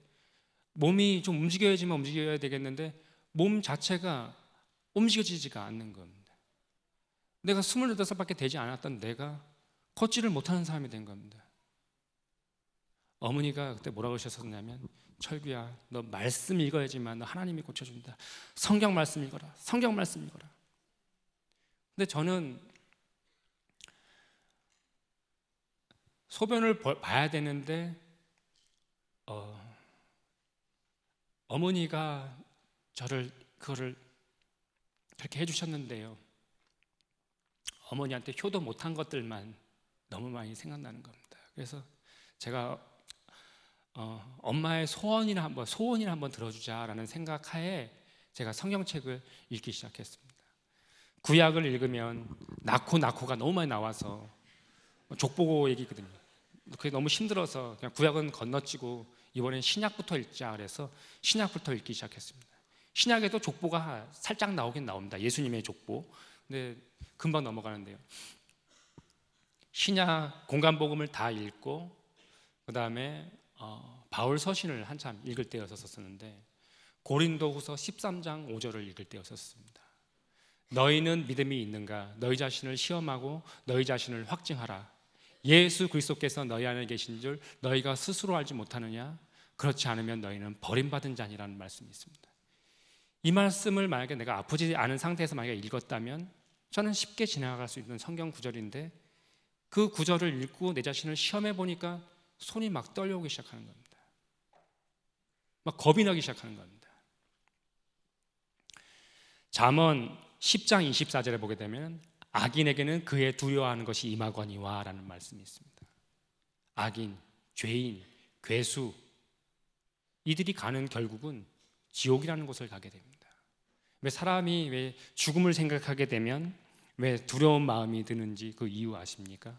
몸이 좀 움직여야 되겠는데 몸 자체가 움직여지지가 않는 겁니다. 내가 28밖에 되지 않았던 내가 걷지를 못하는 사람이 된 겁니다. 어머니가 그때 뭐라고 하셨었냐면, 철규야, 너 말씀 읽어야지만 너 하나님이 고쳐준다. 성경 말씀 읽어라. 성경 말씀 읽어라. 근데 저는 소변을 봐야 되는데 어머니가 그거를 그렇게 해주셨는데요, 어머니한테 효도 못한 것들만 너무 많이 생각나는 겁니다. 그래서 제가 엄마의 소원이나 한번 들어주자라는 생각하에 제가 성경책을 읽기 시작했습니다. 구약을 읽으면 낳고가 너무 많이 나와서 족보고 얘기거든요. 그게 너무 힘들어서 그냥 구약은 건너뛰고 이번엔 신약부터 읽자 그래서 신약부터 읽기 시작했습니다. 신약에도 족보가 살짝 나오긴 나옵니다. 예수님의 족보. 근데 금방 넘어가는데요, 신약 공간복음을 다 읽고 그 다음에 바울 서신을 한참 읽을 때였었는데, 고린도후서 13장 5절을 읽을 때였었습니다. 너희는 믿음이 있는가? 너희 자신을 시험하고 너희 자신을 확증하라. 예수 그리스도께서 너희 안에 계신 줄 너희가 스스로 알지 못하느냐? 그렇지 않으면 너희는 버림받은 자니라는 말씀이 있습니다. 이 말씀을 만약에 내가 아프지 않은 상태에서 만약에 읽었다면 저는 쉽게 지나갈 수 있는 성경 구절인데, 그 구절을 읽고 내 자신을 시험해 보니까 손이 막 떨려오기 시작하는 겁니다. 막 겁이 나기 시작하는 겁니다. 잠언 10장 24절에 보게 되면 악인에게는 그의 두려워하는 것이 임하거니와 라는 말씀이 있습니다. 악인, 죄인, 괴수, 이들이 가는 결국은 지옥이라는 곳을 가게 됩니다. 왜 사람이 왜 죽음을 생각하게 되면 왜 두려운 마음이 드는지 그 이유 아십니까?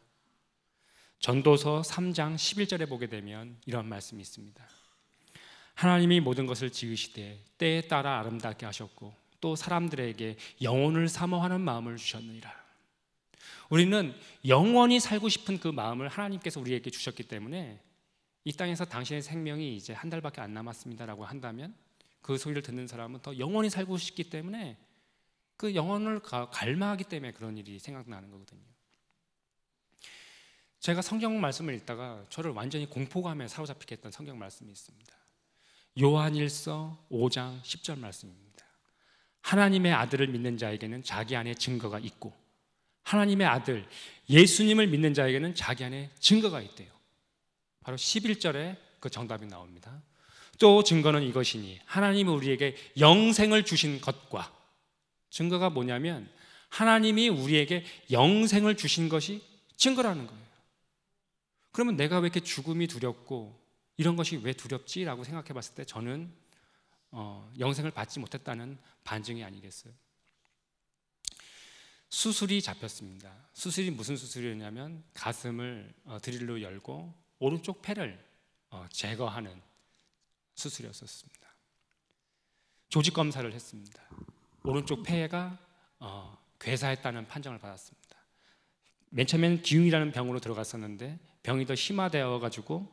전도서 3장 11절에 보게 되면 이런 말씀이 있습니다. 하나님이 모든 것을 지으시되 때에 따라 아름답게 하셨고 또 사람들에게 영혼을 사모하는 마음을 주셨느니라. 우리는 영원히 살고 싶은 그 마음을 하나님께서 우리에게 주셨기 때문에 이 땅에서 당신의 생명이 이제 한 달밖에 안 남았습니다라고 한다면 그 소리를 듣는 사람은 더 영원히 살고 싶기 때문에 그 영혼을 갈망하기 때문에 그런 일이 생각나는 거거든요. 제가 성경 말씀을 읽다가 저를 완전히 공포감에 사로잡히게 했던 성경 말씀이 있습니다. 요한일서 5장 10절 말씀입니다. 하나님의 아들을 믿는 자에게는 자기 안에 증거가 있고 하나님의 아들 예수님을 믿는 자에게는 자기 안에 증거가 있대요. 바로 11절에 그 정답이 나옵니다. 또 증거는 이것이니 하나님이 우리에게 영생을 주신 것과, 증거가 뭐냐면 하나님이 우리에게 영생을 주신 것이 증거라는 거예요. 그러면 내가 왜 이렇게 죽음이 두렵고 이런 것이 왜 두렵지라고 생각해 봤을 때 저는 영생을 받지 못했다는 반증이 아니겠어요. 수술이 잡혔습니다. 수술이 무슨 수술이었냐면 가슴을 드릴로 열고 오른쪽 폐를 제거하는 수술이었습니다. 조직 검사를 했습니다. 오른쪽 폐가 괴사했다는 판정을 받았습니다. 맨 처음에는 기흉이라는 병으로 들어갔었는데 병이 더 심화되어 가지고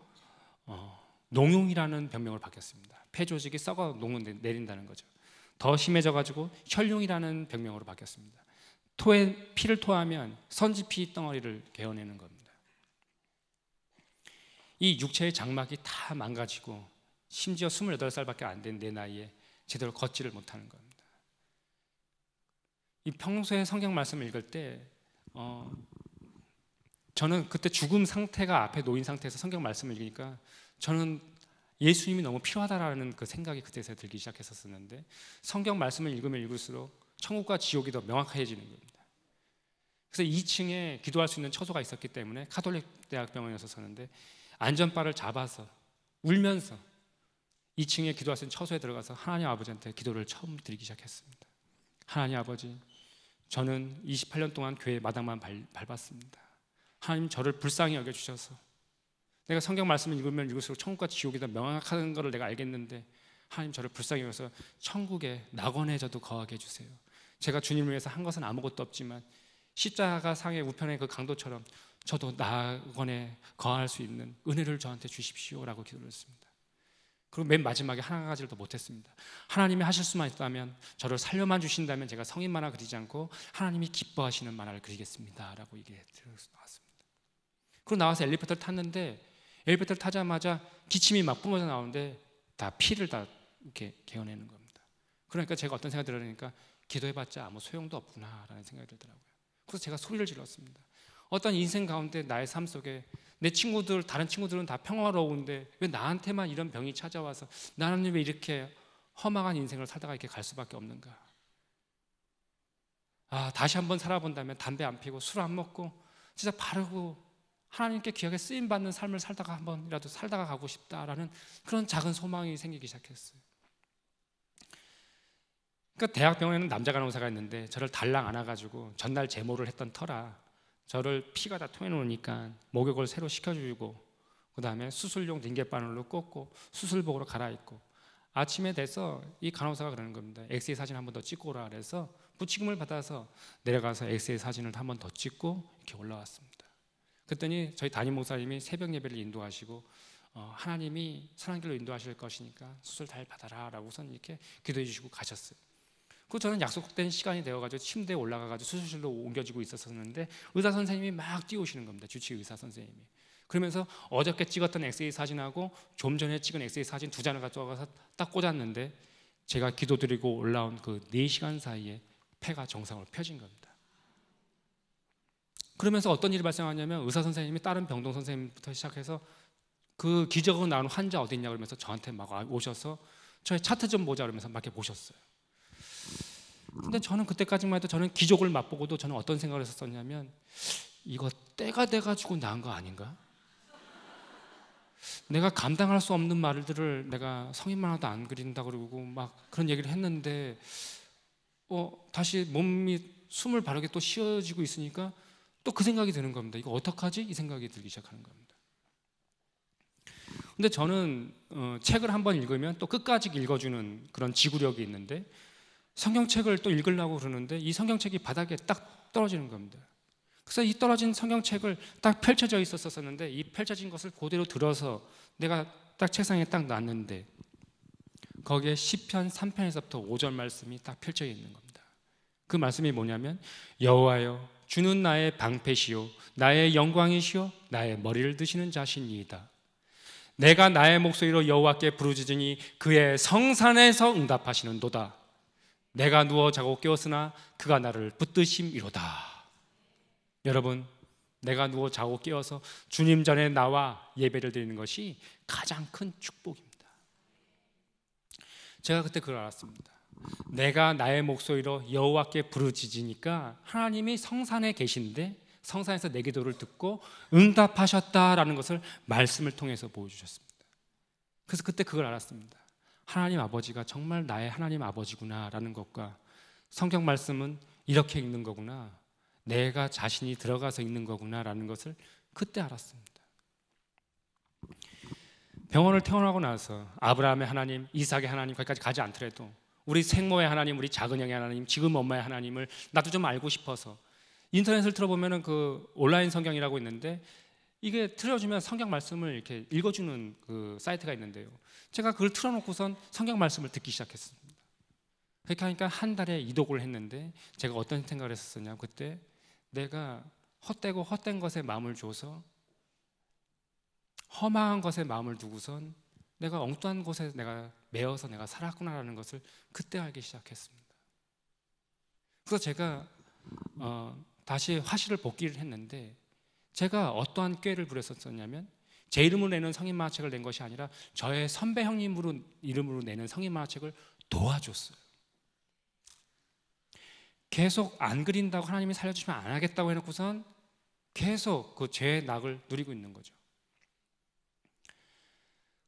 농용이라는 병명을 바뀌었습니다. 폐 조직이 썩어 농을 내린다는 거죠. 더 심해져 가지고 혈룡이라는 병명으로 바뀌었습니다. 피를 토하면 선지피 덩어리를 개어내는 겁니다. 이 육체의 장막이 다 망가지고 심지어 28살밖에 안 된 내 나이에 제대로 걷지를 못하는 겁니다. 이 평소에 성경 말씀을 읽을 때 저는 그때 죽음 상태가 앞에 놓인 상태에서 성경 말씀을 읽으니까 저는 예수님이 너무 필요하다라는 그 생각이 그때서 들기 시작했었는데, 성경 말씀을 읽으면 읽을수록 천국과 지옥이 더 명확해지는 겁니다. 그래서 2층에 기도할 수 있는 처소가 있었기 때문에 카톨릭 대학병원에서 사는데 안전바를 잡아서 울면서 2층에 기도할 수 있는 처소에 들어가서 하나님 아버지한테 기도를 처음 드리기 시작했습니다. 하나님 아버지, 저는 28년 동안 교회 마당만 밟았습니다. 하나님 저를 불쌍히 여겨주셔서 내가 성경 말씀을 읽으면 읽을수록 천국과 지옥이 더 명확한 것을 내가 알겠는데 하나님 저를 불쌍히 여겨서 천국의 낙원에 저도 거하게 해주세요. 제가 주님을 위해서 한 것은 아무것도 없지만 십자가 상의 우편의 그 강도처럼 저도 낙원에 거할 수 있는 은혜를 저한테 주십시오라고 기도를 했습니다. 그리고 맨 마지막에 한 가지를 더 못했습니다. 하나님이 하실 수만 있다면 저를 살려만 주신다면 제가 성인 만화 그리지 않고 하나님이 기뻐하시는 만화를 그리겠습니다 라고 얘기해 드려서 나왔습니다. 그리고 나와서 엘리베이터를 탔는데 엘리베이터를 타자마자 기침이 막 뿜어져 나오는데 다 피를 다 이렇게 개어내는 겁니다. 그러니까 제가 어떤 생각이 들으니까 기도해봤자 아무 소용도 없구나라는 생각이 들더라고요. 그래서 제가 소리를 질렀습니다. 어떤 인생 가운데 나의 삶 속에 내 친구들, 다른 친구들은 다 평화로운데 왜 나한테만 이런 병이 찾아와서 나는 왜 이렇게 허망한 인생을 살다가 이렇게 갈 수밖에 없는가? 다시 한번 살아본다면 담배 안 피고 술 안 먹고 진짜 바르고 하나님께 귀하게 쓰임 받는 삶을 살다가 한 번이라도 살다가 가고 싶다라는 그런 작은 소망이 생기기 시작했어요. 그러니까 대학병원에는 남자 간호사가 있는데 저를 달랑 안아가지고 전날 제모를 했던 터라 저를 피가 다 토해놓으니까 목욕을 새로 시켜주고 그 다음에 수술용 링겔바늘로 꽂고 수술복으로 갈아입고 아침에 돼서 이 간호사가 그러는 겁니다. 엑스레이 사진 한 번 더 찍고 오라 그래서 부치금을 받아서 내려가서 엑스레이 사진을 한 번 더 찍고 이렇게 올라왔습니다. 그랬더니 저희 담임 목사님이 새벽 예배를 인도하시고 하나님이 선한 길로 인도하실 것이니까 수술 잘 받아라 라고 우선 이렇게 기도해 주시고 가셨어요. 그리고 저는 약속된 시간이 되어가지고 침대에 올라가가지고 수술실로 옮겨지고 있었었는데 의사 선생님이 막 뛰어오시는 겁니다. 주치 의사 선생님이. 그러면서 어저께 찍었던 엑스레이 사진하고 좀 전에 찍은 엑스레이 사진 두 장을 가져와서 딱 꽂았는데 제가 기도드리고 올라온 그 4시간 사이에 폐가 정상으로 펴진 겁니다. 그러면서 어떤 일이 발생하냐면 의사 선생님이 다른 병동 선생님부터 시작해서 그 기적으로 나온 환자 어디 있냐 그러면서 저한테 막 오셔서 저의 차트 좀 보자 그러면서 막 이렇게 보셨어요. 근데 저는 그때까지만 해도 저는 기적을 맛보고도 저는 어떤 생각을 했었냐면 이거 때가 돼가지고 나은 거 아닌가? 내가 감당할 수 없는 말들을 내가 성인만 하도 안 그린다 그러고 막 그런 얘기를 했는데 다시 몸이 숨을 바르게 또 쉬어지고 있으니까 또 그 생각이 드는 겁니다. 이거 어떡하지? 이 생각이 들기 시작하는 겁니다. 근데 저는 책을 한번 읽으면 또 끝까지 읽어주는 그런 지구력이 있는데 성경책을 또 읽으려고 그러는데 이 성경책이 바닥에 딱 떨어지는 겁니다. 그래서 이 떨어진 성경책을 딱 펼쳐져 있었었는데 이 펼쳐진 것을 그대로 들어서 내가 딱 책상에 딱 놨는데 거기에 시편 3편에서부터 5절 말씀이 딱 펼쳐 있는 겁니다. 그 말씀이 뭐냐면 여호와여 주는 나의 방패시요 나의 영광이시요 나의 머리를 드시는 자신이이다. 내가 나의 목소리로 여호와께 부르짖으니 그의 성산에서 응답하시는도다. 내가 누워 자고 깨었으나 그가 나를 붙드심이로다. 여러분, 내가 누워 자고 깨어서 주님 전에 나와 예배를 드리는 것이 가장 큰 축복입니다. 제가 그때 그걸 알았습니다. 내가 나의 목소리로 여호와께 부르짖으니까 하나님이 성산에 계신데 성산에서 내 기도를 듣고 응답하셨다라는 것을 말씀을 통해서 보여주셨습니다. 그래서 그때 그걸 알았습니다. 하나님 아버지가 정말 나의 하나님 아버지구나라는 것과 성경 말씀은 이렇게 읽는 거구나, 내가 자신이 들어가서 읽는 거구나라는 것을 그때 알았습니다. 병원을 퇴원하고 나서 아브라함의 하나님, 이삭의 하나님 거기까지 가지 않더라도 우리 생모의 하나님, 우리 작은 형의 하나님, 지금 엄마의 하나님을 나도 좀 알고 싶어서 인터넷을 틀어보면 그 온라인 성경이라고 있는데 이게 틀어주면 성경 말씀을 이렇게 읽어주는 그 사이트가 있는데요. 제가 그걸 틀어놓고선 성경 말씀을 듣기 시작했습니다. 그렇게 하니까 한 달에 이독을 했는데 제가 어떤 생각을 했었냐, 그때 내가 헛되고 헛된 것에 마음을 줘서 허망한 것에 마음을 두고선 내가 엉뚱한 곳에 내가 매여서 내가 살았구나라는 것을 그때 알기 시작했습니다. 그래서 제가 다시 화실을 복귀를 했는데 제가 어떠한 꾀를 부렸었냐면 제 이름으로 내는 성인만화책을 낸 것이 아니라 저의 선배 형님 이름으로 내는 성인만화책을 도와줬어요. 계속 안 그린다고 하나님이 살려주시면 안 하겠다고 해놓고선 계속 그 죄의 낙을 누리고 있는 거죠.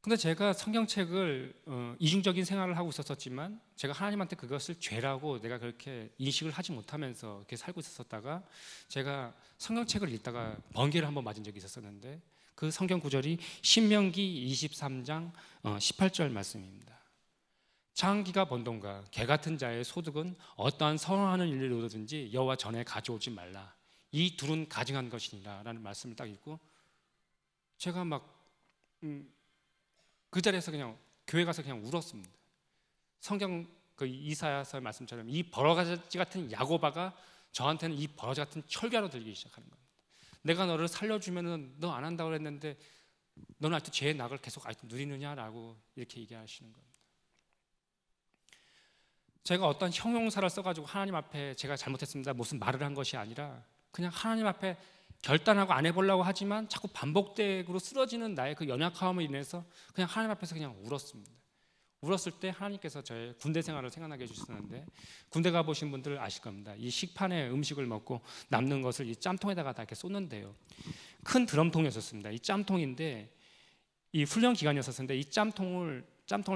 근데 제가 성경책을 이중적인 생활을 하고 있었지만 제가 하나님한테 그것을 죄라고 내가 그렇게 인식을 하지 못하면서 이렇게 살고 있었다가 제가 성경책을 읽다가 번개를 한번 맞은 적이 있었는데 그 성경 구절이 신명기 23장 18절 말씀입니다. 장기가 번동과 개 같은 자의 소득은 어떠한 선호하는 일로든지 여호와 전에 가져오지 말라. 이 둘은 가증한 것이니라 라는 말씀을 딱 읽고 제가 막 그 자리에서 그냥 교회 가서 그냥 울었습니다. 성경 그 이사야서 말씀처럼 이 버러지 같은 야고바가 저한테는 이 버러지 같은 철교로 들기 시작하는 겁니다. 내가 너를 살려주면은 너 안 한다고 그랬는데 너는 아직도 죄의 낙을 계속 아직도 누리느냐라고 이렇게 얘기하시는 겁니다. 제가 어떤 형용사를 써가지고 하나님 앞에 제가 잘못했습니다 무슨 말을 한 것이 아니라 그냥 하나님 앞에 결단하고 안 해보려고 하지만 자꾸 반복되고 쓰러지는 나의 그 연약함으로 인해서 그냥 하나님 앞에서 그냥 울었습니다. 울었을 때 하나님께서 저의 군대 생활을 생각나게 해주셨는데, 군대 가보신 분들 아실 겁니다. 이 식판에 음식을 먹고 남는 것을 이 짬통에다가 다 이렇게 쏟는데요, 큰 드럼통이었습니다. 이 짬통인데 이 훈련 기간이었었는데 이 짬통을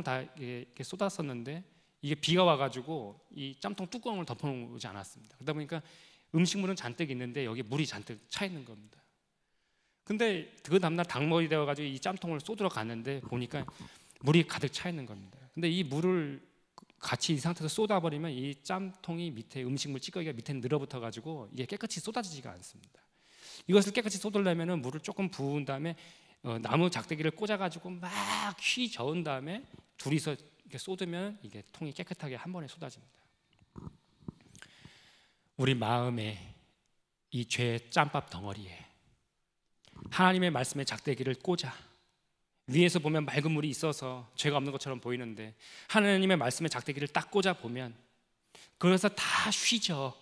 다 이렇게 쏟았었는데 이게 비가 와가지고 이 짬통 뚜껑을 덮어놓지 않았습니다. 그러다 보니까 음식물은 잔뜩 있는데 여기 물이 잔뜩 차 있는 겁니다. 근데 그 다음날 닭머리 되어가지고 이 짬통을 쏟으러 갔는데 보니까 물이 가득 차 있는 겁니다. 근데 이 물을 같이 이 상태에서 쏟아버리면 이 짬통이 밑에 음식물 찌꺼기가 밑에 늘어붙어가지고 이게 깨끗이 쏟아지지가 않습니다. 이것을 깨끗이 쏟으려면 물을 조금 부은 다음에 나무 작대기를 꽂아가지고 막 휘 저은 다음에 둘이서 이렇게 쏟으면 이게 통이 깨끗하게 한 번에 쏟아집니다. 우리 마음에 이 죄의 짬밥 덩어리에 하나님의 말씀의 작대기를 꽂아 위에서 보면 맑은 물이 있어서 죄가 없는 것처럼 보이는데 하나님의 말씀의 작대기를 딱 꽂아 보면 그래서 다 휘져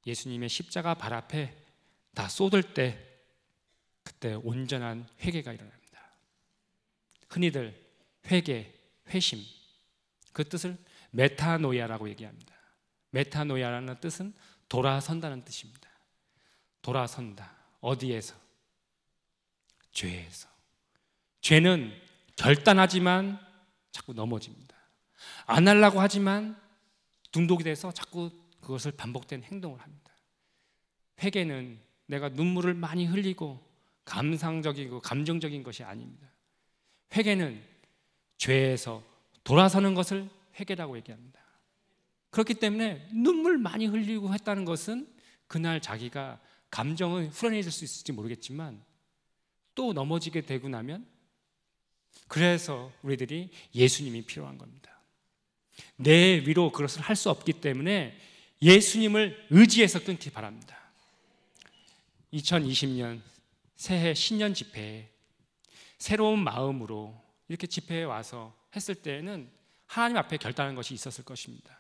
예수님의 십자가 발 앞에 다 쏟을 때 그때 온전한 회개가 일어납니다. 흔히들 회개, 회심, 그 뜻을 메타노이아라고 얘기합니다. 메타노이아라는 뜻은 돌아선다는 뜻입니다. 돌아선다. 어디에서? 죄에서. 죄는 결단하지만 자꾸 넘어집니다. 안 하려고 하지만 중독이 돼서 자꾸 그것을 반복된 행동을 합니다. 회개는 내가 눈물을 많이 흘리고 감상적이고 감정적인 것이 아닙니다. 회개는 죄에서 돌아서는 것을 회개라고 얘기합니다. 그렇기 때문에 눈물 많이 흘리고 했다는 것은 그날 자기가 감정은 후련해질 수 있을지 모르겠지만 또 넘어지게 되고 나면 그래서 우리들이 예수님이 필요한 겁니다. 내 위로 그것을 할 수 없기 때문에 예수님을 의지해서 끊기 바랍니다. 2020년 새해 신년 집회에 새로운 마음으로 이렇게 집회에 와서 했을 때에는 하나님 앞에 결단한 것이 있었을 것입니다.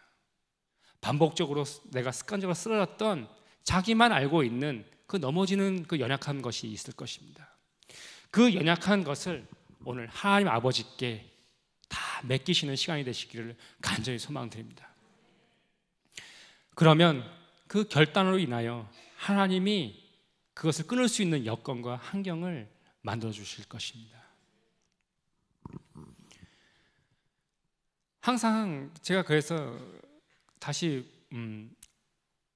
반복적으로 내가 습관적으로 쓰러졌던 자기만 알고 있는 그 넘어지는 그 연약한 것이 있을 것입니다. 그 연약한 것을 오늘 하나님 아버지께 다 맡기시는 시간이 되시기를 간절히 소망드립니다. 그러면 그 결단으로 인하여 하나님이 그것을 끊을 수 있는 여건과 환경을 만들어 주실 것입니다. 항상 제가 그래서 다시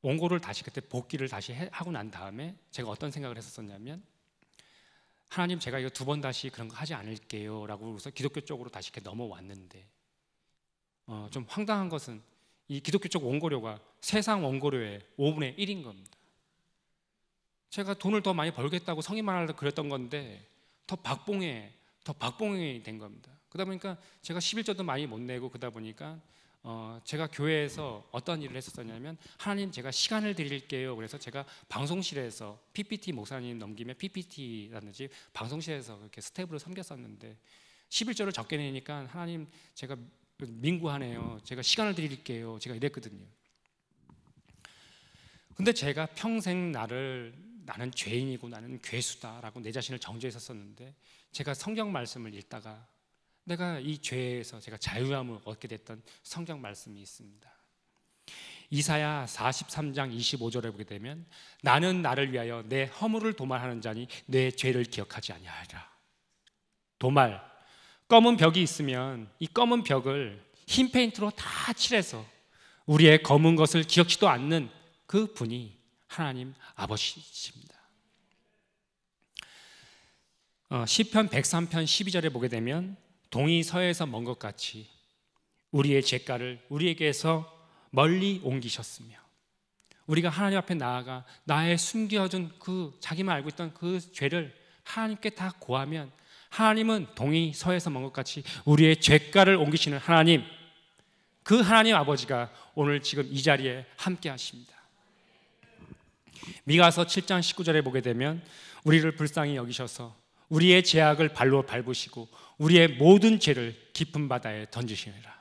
원고를 다시 그때 복기를 다시 하고 난 다음에 제가 어떤 생각을 했었냐면 하나님 제가 이거 2번 다시 그런 거 하지 않을게요 라고 해서 기독교 쪽으로 다시 이렇게 넘어왔는데 좀 황당한 것은 이 기독교 쪽 원고료가 세상 원고료의 5분의 1인 겁니다. 제가 돈을 더 많이 벌겠다고 성의만 하려고 그랬던 건데 더 박봉이 된 겁니다. 그러다 보니까 제가 11조도 많이 못 내고 그러다 보니까 제가 교회에서 어떤 일을 했었냐면 하나님 제가 시간을 드릴게요. 그래서 제가 방송실에서 PPT 목사님 넘기면 PPT라든지 방송실에서 이렇게 스텝으로 섬겼었는데 11조를 적게 내니까 하나님 제가 민구하네요. 제가 시간을 드릴게요. 제가 이랬거든요. 근데 제가 평생 나는 죄인이고 나는 괴수다라고 내 자신을 정죄했었는데 제가 성경 말씀을 읽다가 내가 이 죄에서 제가 자유함을 얻게 됐던 성경 말씀이 있습니다. 이사야 43장 25절에 보게 되면 나는 나를 위하여 내 허물을 도말하는 자니 내 죄를 기억하지 아니하리라. 도말, 검은 벽이 있으면 이 검은 벽을 흰 페인트로 다 칠해서 우리의 검은 것을 기억지도 않는 그 분이 하나님 아버지십니다. 시편 103편 12절에 보게 되면 동이 서에서 먼 것 같이 우리의 죄가를 우리에게서 멀리 옮기셨으며 우리가 하나님 앞에 나아가 나의 숨겨둔 그 자기만 알고 있던 그 죄를 하나님께 다 고하면 하나님은 동이 서에서 먼 것 같이 우리의 죄가를 옮기시는 하나님, 그 하나님 아버지가 오늘 지금 이 자리에 함께 하십니다. 미가서 7장 19절에 보게 되면 우리를 불쌍히 여기셔서 우리의 죄악을 발로 밟으시고 우리의 모든 죄를 깊은 바다에 던지시니라.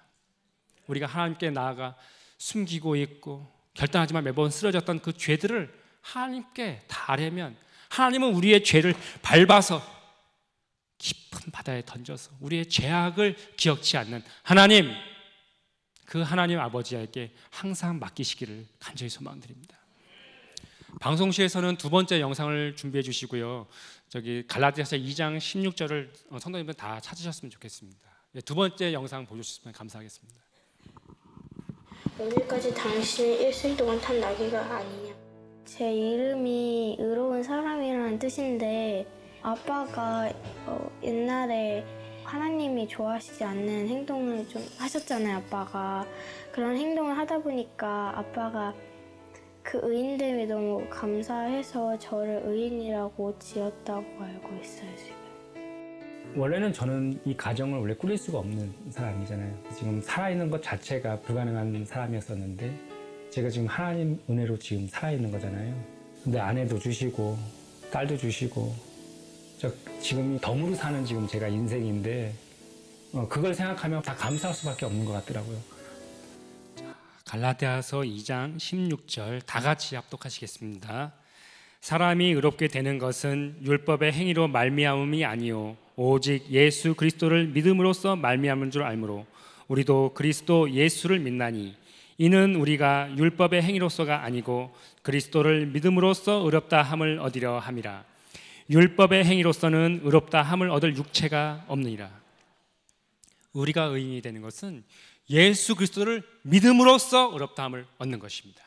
우리가 하나님께 나아가 숨기고 있고 결단하지만 매번 쓰러졌던 그 죄들을 하나님께 다 아뢰면 하나님은 우리의 죄를 밟아서 깊은 바다에 던져서 우리의 죄악을 기억지 않는 하나님, 그 하나님 아버지에게 항상 맡기시기를 간절히 소망드립니다. 방송시에서는 두 번째 영상을 준비해 주시고요. 저기 갈라디아서 2장 16절을 성도님들 다 찾으셨으면 좋겠습니다. 두 번째 영상 보여주시면 감사하겠습니다. 오늘까지 당신은 일생 동안 탄 나귀가 아니냐. 제 이름이 의로운 사람이라는 뜻인데 아빠가 옛날에 하나님이 좋아하시지 않는 행동을 좀 하셨잖아요. 아빠가 그런 행동을 하다 보니까 아빠가 그 의인됨이 너무 감사해서 저를 의인이라고 지었다고 알고 있어요. 지금 원래는 저는 이 가정을 원래 꾸릴 수가 없는 사람이잖아요. 지금 살아있는 것 자체가 불가능한 사람이었었는데 제가 지금 하나님 은혜로 지금 살아있는 거잖아요. 근데 아내도 주시고 딸도 주시고 지금 덤으로 사는 지금 제가 인생인데 그걸 생각하면 다 감사할 수밖에 없는 것 같더라고요. 갈라디아서 2장 16절 다 같이 합독하시겠습니다. 사람이 의롭게 되는 것은 율법의 행위로 말미암음이 아니요 오직 예수 그리스도를 믿음으로써 말미암은 줄 알므로 우리도 그리스도 예수를 믿나니 이는 우리가 율법의 행위로서가 아니고 그리스도를 믿음으로써 의롭다 함을 얻으려 함이라. 율법의 행위로서는 의롭다 함을 얻을 육체가 없느니라. 우리가 의인이 되는 것은 예수 그리스도를 믿음으로써 의롭다 함을 얻는 것입니다.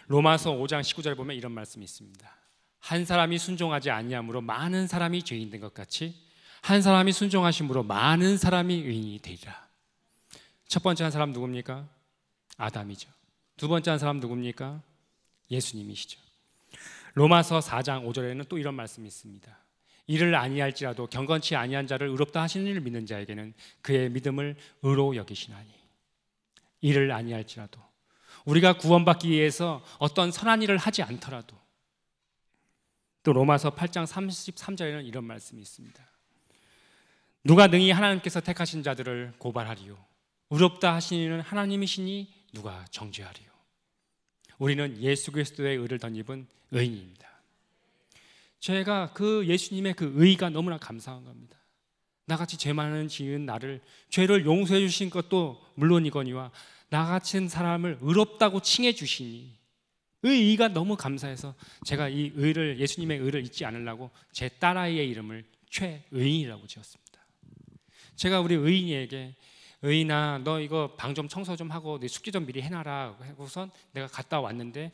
로마서 5장 19절에 보면 이런 말씀이 있습니다. 한 사람이 순종하지 아니함으로 많은 사람이 죄인 된 것 같이 한 사람이 순종하심으로 많은 사람이 의인이 되리라. 첫 번째 한 사람 누굽니까? 아담이죠. 두 번째 한 사람 누굽니까? 예수님이시죠. 로마서 4장 5절에는 또 이런 말씀이 있습니다. 이를 아니할지라도 경건치 아니한 자를 의롭다 하시는 이를 믿는 자에게는 그의 믿음을 의로 여기시나니. 이를 아니할지라도 우리가 구원받기 위해서 어떤 선한 일을 하지 않더라도 또 로마서 8장 33절에는 이런 말씀이 있습니다. 누가 능히 하나님께서 택하신 자들을 고발하리요 의롭다 하시는 이는 하나님이시니 누가 정죄하리요. 우리는 예수 그리스도의 의를 덧입은 의인입니다. 제가 그 예수님의 그 의가 너무나 감사한 겁니다. 나같이 죄 많은 지은 나를 죄를 용서해 주신 것도 물론이거니와 나 같은 사람을 의롭다고 칭해 주시니 의가 너무 감사해서 제가 이 의를 예수님의 의를 잊지 않으려고 제 딸아이의 이름을 최의인이라고 지었습니다. 제가 우리 의인이에게 의인아 너 이거 방 좀 청소 좀 하고 내 숙제 좀 미리 해놔라 하고선 내가 갔다 왔는데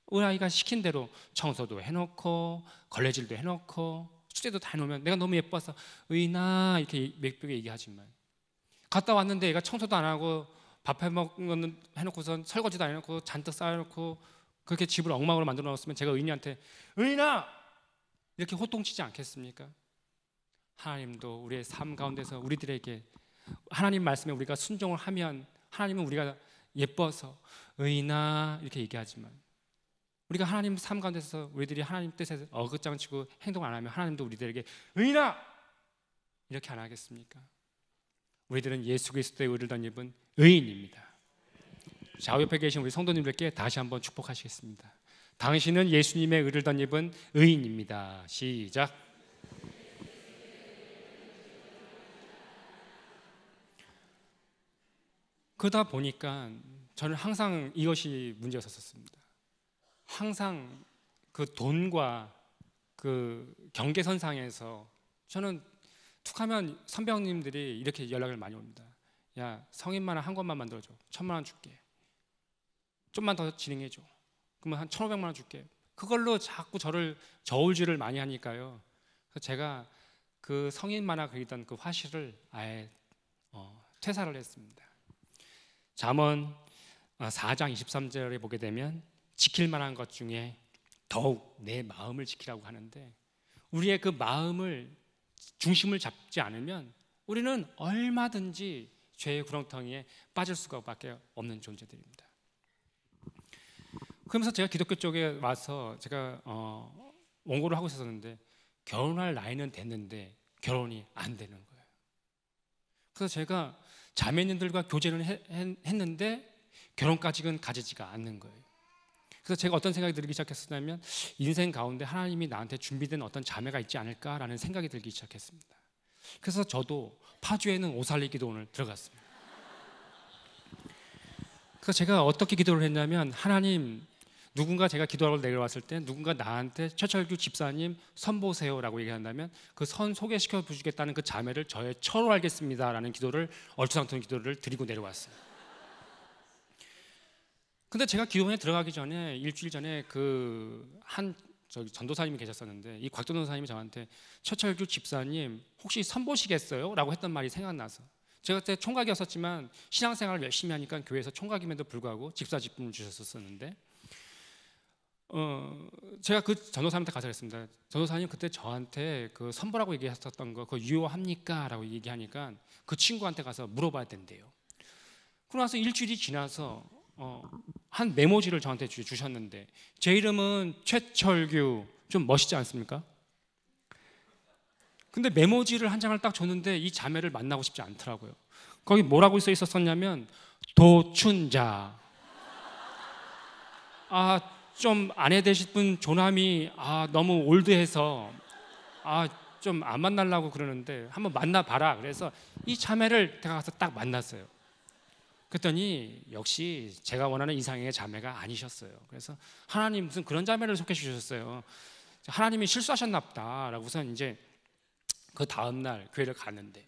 우리 아이가 시킨 대로 청소도 해놓고 걸레질도 해놓고 숙제도 다 해놓으면 내가 너무 예뻐서 의인아 이렇게 맥벽에 얘기하지만 갔다 왔는데 얘가 청소도 안 하고 밥 해먹는 거는 해놓고선 설거지도 안 해놓고 잔뜩 쌓아놓고 그렇게 집을 엉망으로 만들어 놓았으면 제가 의인한테 의인아 이렇게 호통치지 않겠습니까? 하나님도 우리의 삶 가운데서 우리들에게 하나님 말씀에 우리가 순종을 하면 하나님은 우리가 예뻐서 의인아 이렇게 얘기하지만 우리가 하나님 삶 가운데서 우리들이 하나님 뜻에 어긋장치고 행동 안 하면 하나님도 우리들에게 의인아 이렇게 안 하겠습니까? 우리들은 예수 그리스도의 의를 덧입은 의인입니다. 좌우옆에 계신 우리 성도님들께 다시 한번 축복하시겠습니다. 당신은 예수님의 의를 덧입은 의인입니다. 시작. 그러다 보니까 저는 항상 이것이 문제였었습니다. 항상 그 돈과 그 경계선상에서 저는 툭하면 선배님들이 이렇게 연락을 많이 옵니다. 야 성인만한 한 권만 만들어줘. 1,000만 원 줄게. 좀만 더 진행해줘. 그러면 한 1,500만 원 줄게. 그걸로 자꾸 저를 저울질을 많이 하니까요. 그래서 제가 그 성인 만화 그리던 그 화실을 아예 퇴사를 했습니다. 잠언 4장 23절에 보게 되면 지킬 만한 것 중에 더욱 내 마음을 지키라고 하는데 우리의 그 마음을 중심을 잡지 않으면 우리는 얼마든지 죄의 구렁텅이에 빠질 수밖에 없는 존재들입니다. 그러면서 제가 기독교 쪽에 와서 제가 원고를 하고 있었는데 결혼할 나이는 됐는데 결혼이 안 되는 거예요. 그래서 제가 자매님들과 교제를 했는데 결혼까지는 가지지가 않는 거예요. 그래서 제가 어떤 생각이 들기 시작했었냐면 인생 가운데 하나님이 나한테 준비된 어떤 자매가 있지 않을까라는 생각이 들기 시작했습니다. 그래서 저도 파주에는 오살리 기도원을 들어갔습니다. 그래서 제가 어떻게 기도를 했냐면, 하나님, 누군가 제가 기도하러 내려왔을 때 누군가 나한테 최철규 집사님 선 보세요라고 얘기한다면 그 선 소개시켜 주시겠다는 그 자매를 저의 처로 알겠습니다라는 기도를, 얼토당토는 기도를 드리고 내려왔어요. 근데 제가 기도원에 들어가기 전에 일주일 전에 저기 전도사님이 계셨었는데, 이 곽 전도사님이 저한테 최철규 집사님 혹시 선 보시겠어요? 라고 했던 말이 생각나서, 제가 그때 총각이었었지만 신앙생활을 열심히 하니까 교회에서 총각임에도 불구하고 집사 직분을 주셨었는데, 제가 그 전도사님한테 가서 그랬습니다. 전도사님, 그때 저한테 그 선보라고 얘기했었던 거 그거 유효합니까? 라고 얘기하니까 그 친구한테 가서 물어봐야 된대요. 그러고 나서 일주일이 지나서 한 메모지를 저한테 주셨는데, 제 이름은 최철규, 좀 멋있지 않습니까? 근데 메모지를 한 장을 딱 줬는데 이 자매를 만나고 싶지 않더라고요. 거기 뭐라고 써 있었냐면 도춘자. 좀 아내 되실 분 조남이 너무 올드해서 좀 안 만나려고 그러는데 한번 만나봐라. 그래서 이 자매를 제가 가서 딱 만났어요. 그랬더니 역시 제가 원하는 이상의 자매가 아니셨어요. 그래서 하나님 무슨 그런 자매를 소개해 주셨어요. 하나님이 실수하셨나 보다라고 우선 이제 그 다음 날 교회를 갔는데,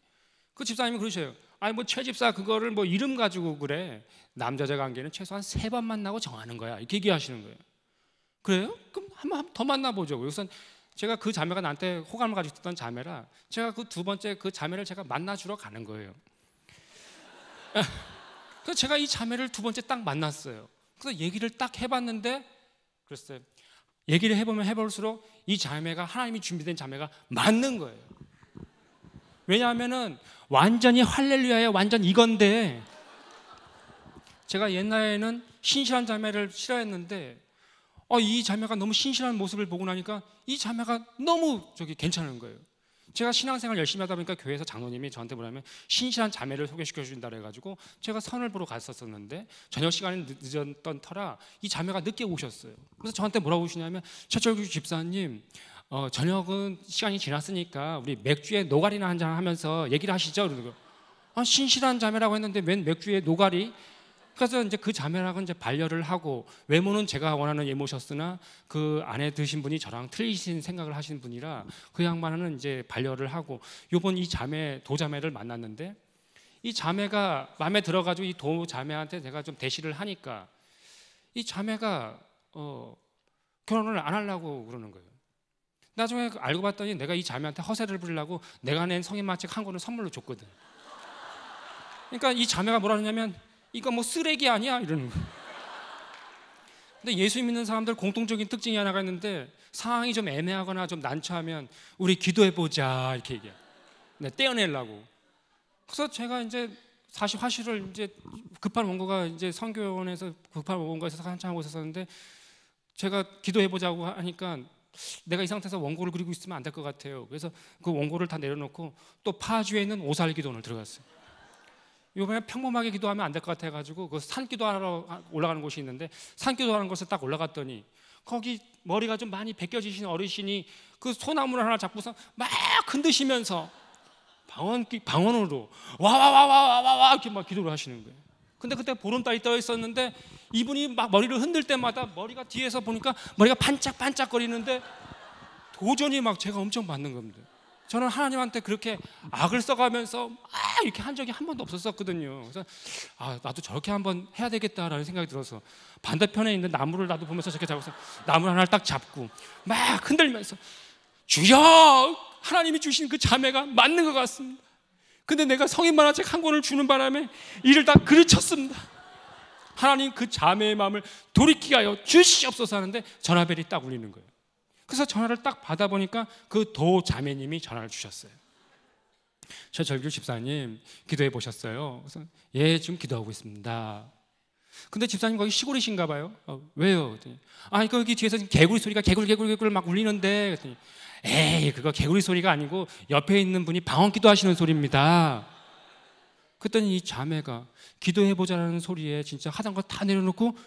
그 집사님이 그러셔요. 뭐 최 집사 그거를 뭐 이름 가지고 그래. 남자자 관계는 최소한 3번 만나고 정하는 거야. 이렇게 얘기하시는 거예요. 그래요? 그럼 한번 더 만나보죠. 우선 제가 그 자매가 나한테 호감을 가지고 있던 자매라, 제가 그 두 번째 그 자매를 제가 만나주러 가는 거예요. 그래서 제가 이 자매를 두 번째 딱 만났어요. 그래서 얘기를 딱 해봤는데, 그랬어요. 얘기를 해보면 해볼수록 이 자매가 하나님이 준비된 자매가 맞는 거예요. 왜냐하면은 완전히 할렐루야의 완전 이건데, 제가 옛날에는 신실한 자매를 싫어했는데 이 자매가 너무 신실한 모습을 보고 나니까 이 자매가 너무 괜찮은 거예요. 제가 신앙생활 열심히 하다 보니까 교회에서 장로님이 저한테 뭐냐면 신실한 자매를 소개시켜 준다 그래가지고 제가 선을 보러 갔었는데 저녁 시간이 늦었던 터라 이 자매가 늦게 오셨어요. 그래서 저한테 뭐라고 오시냐면, 최철규 집사님, 저녁은 시간이 지났으니까 우리 맥주에 노가리나 한잔 하면서 얘기를 하시죠. 그러고 신실한 자매라고 했는데 웬 맥주에 노가리? 그래서 이제 그 자매랑은 이제 반려를 하고, 외모는 제가 원하는 외모셨으나 그 아내 드신 분이 저랑 틀리신 생각을 하시는 분이라 그 양반은 이제 반려를 하고, 요번 이 자매 도자매를 만났는데 이 자매가 마음에 들어가지고 이 도자매한테 제가 좀 대시를 하니까 이 자매가 결혼을 안 하려고 그러는 거예요. 나중에 알고 봤더니 내가 이 자매한테 허세를 부리려고 내가 낸 성인만책 한 권을 선물로 줬거든. 그러니까 이 자매가 뭐라 하냐면, 이거 뭐 쓰레기 아니야? 이러는 거예요. 근데 예수 믿는 사람들 공통적인 특징이 하나가 있는데, 상황이 좀 애매하거나 좀 난처하면 우리 기도해보자 이렇게 얘기해요. 떼어내려고. 그래서 제가 이제 사실 화실을 이제 급한 원고가 이제 선교원에서 급한 원고가 있어서 한참 하고 있었는데, 제가 기도해보자고 하니까 내가 이 상태에서 원고를 그리고 있으면 안 될 것 같아요. 그래서 그 원고를 다 내려놓고 또 파주에 있는 오살기도원을 들어갔어요. 이번에 평범하게 기도하면 안 될 것 같아가지고 그 산기도하러 올라가는 곳이 있는데, 산기도하는 곳에 딱 올라갔더니 거기 머리가 좀 많이 벗겨지신 어르신이 그 소나무를 하나 잡고서 막 흔드시면서 방언으로 와와와와와와 이렇게 막 기도를 하시는 거예요. 근데 그때 보름달이 떠 있었는데 이분이 막 머리를 흔들 때마다 머리가 뒤에서 보니까 머리가 반짝반짝거리는데 도전이 막 제가 엄청 받는 겁니다. 저는 하나님한테 그렇게 악을 써가면서 이렇게 한 적이 한 번도 없었거든요. 그래서 나도 저렇게 한번 해야 되겠다라는 생각이 들어서 반대편에 있는 나무를 나도 보면서 저렇게 잡고서 나무 하나를 딱 잡고 막 흔들면서, 주여, 하나님이 주신 그 자매가 맞는 것 같습니다. 근데 내가 성인 만화책 한 권을 주는 바람에 이를 다 그르쳤습니다. 하나님 그 자매의 마음을 돌이키게 하여 주시옵소서 하는데 전화벨이 딱 울리는 거예요. 그래서 전화를 딱 받아보니까 그 도 자매님이 전화를 주셨어요. 최철규 집사님 기도해 보셨어요? 그래서 예, 지금 기도하고 있습니다. 근데 집사님 거기 시골이신가 봐요. 왜요? 그랬더니 이거 여기 뒤에서 개구리 소리가 개굴 막 울리는데, 그랬더니 에이, 그거 개구리 소리가 아니고 옆에 있는 분이 방언기도 하시는 소리입니다. 그랬더니 이 자매가 기도해보자라는 소리에 진짜 하던 거 다 내려놓고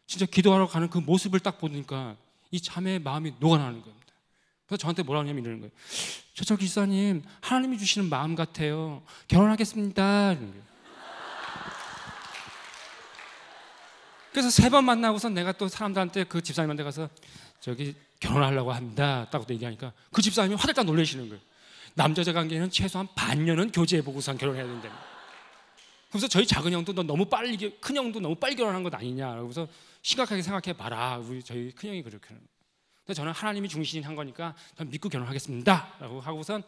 진짜 기도하러 가는 그 모습을 딱 보니까 이 자매의 마음이 녹아나는 겁니다. 그래서 저한테 뭐라 하냐면 이러는 거예요. 저 기사님, 하나님이 주시는 마음 같아요. 결혼하겠습니다. 이러는 거예요. 그래서 3번 만나고서 내가 또 사람들한테 그 집사님한테 가서 저기 결혼하려고 합니다. 딱 얘기하니까 그 집사님이 화들짝 놀라시는 거예요. 남자자 관계는 최소한 반년은 교제해보고선 결혼해야 된다는 거예요. 그래서 저희 작은 형도 너 너무 빨리, 큰 형도 너무 빨리 결혼한 것 아니냐. 그래서 심각하게 생각해봐라. 저희 큰 형이 그렇게 하는 거예요. 그래서 저는 하나님이 중심인 한 거니까 전 믿고 결혼하겠습니다. 라고 하고선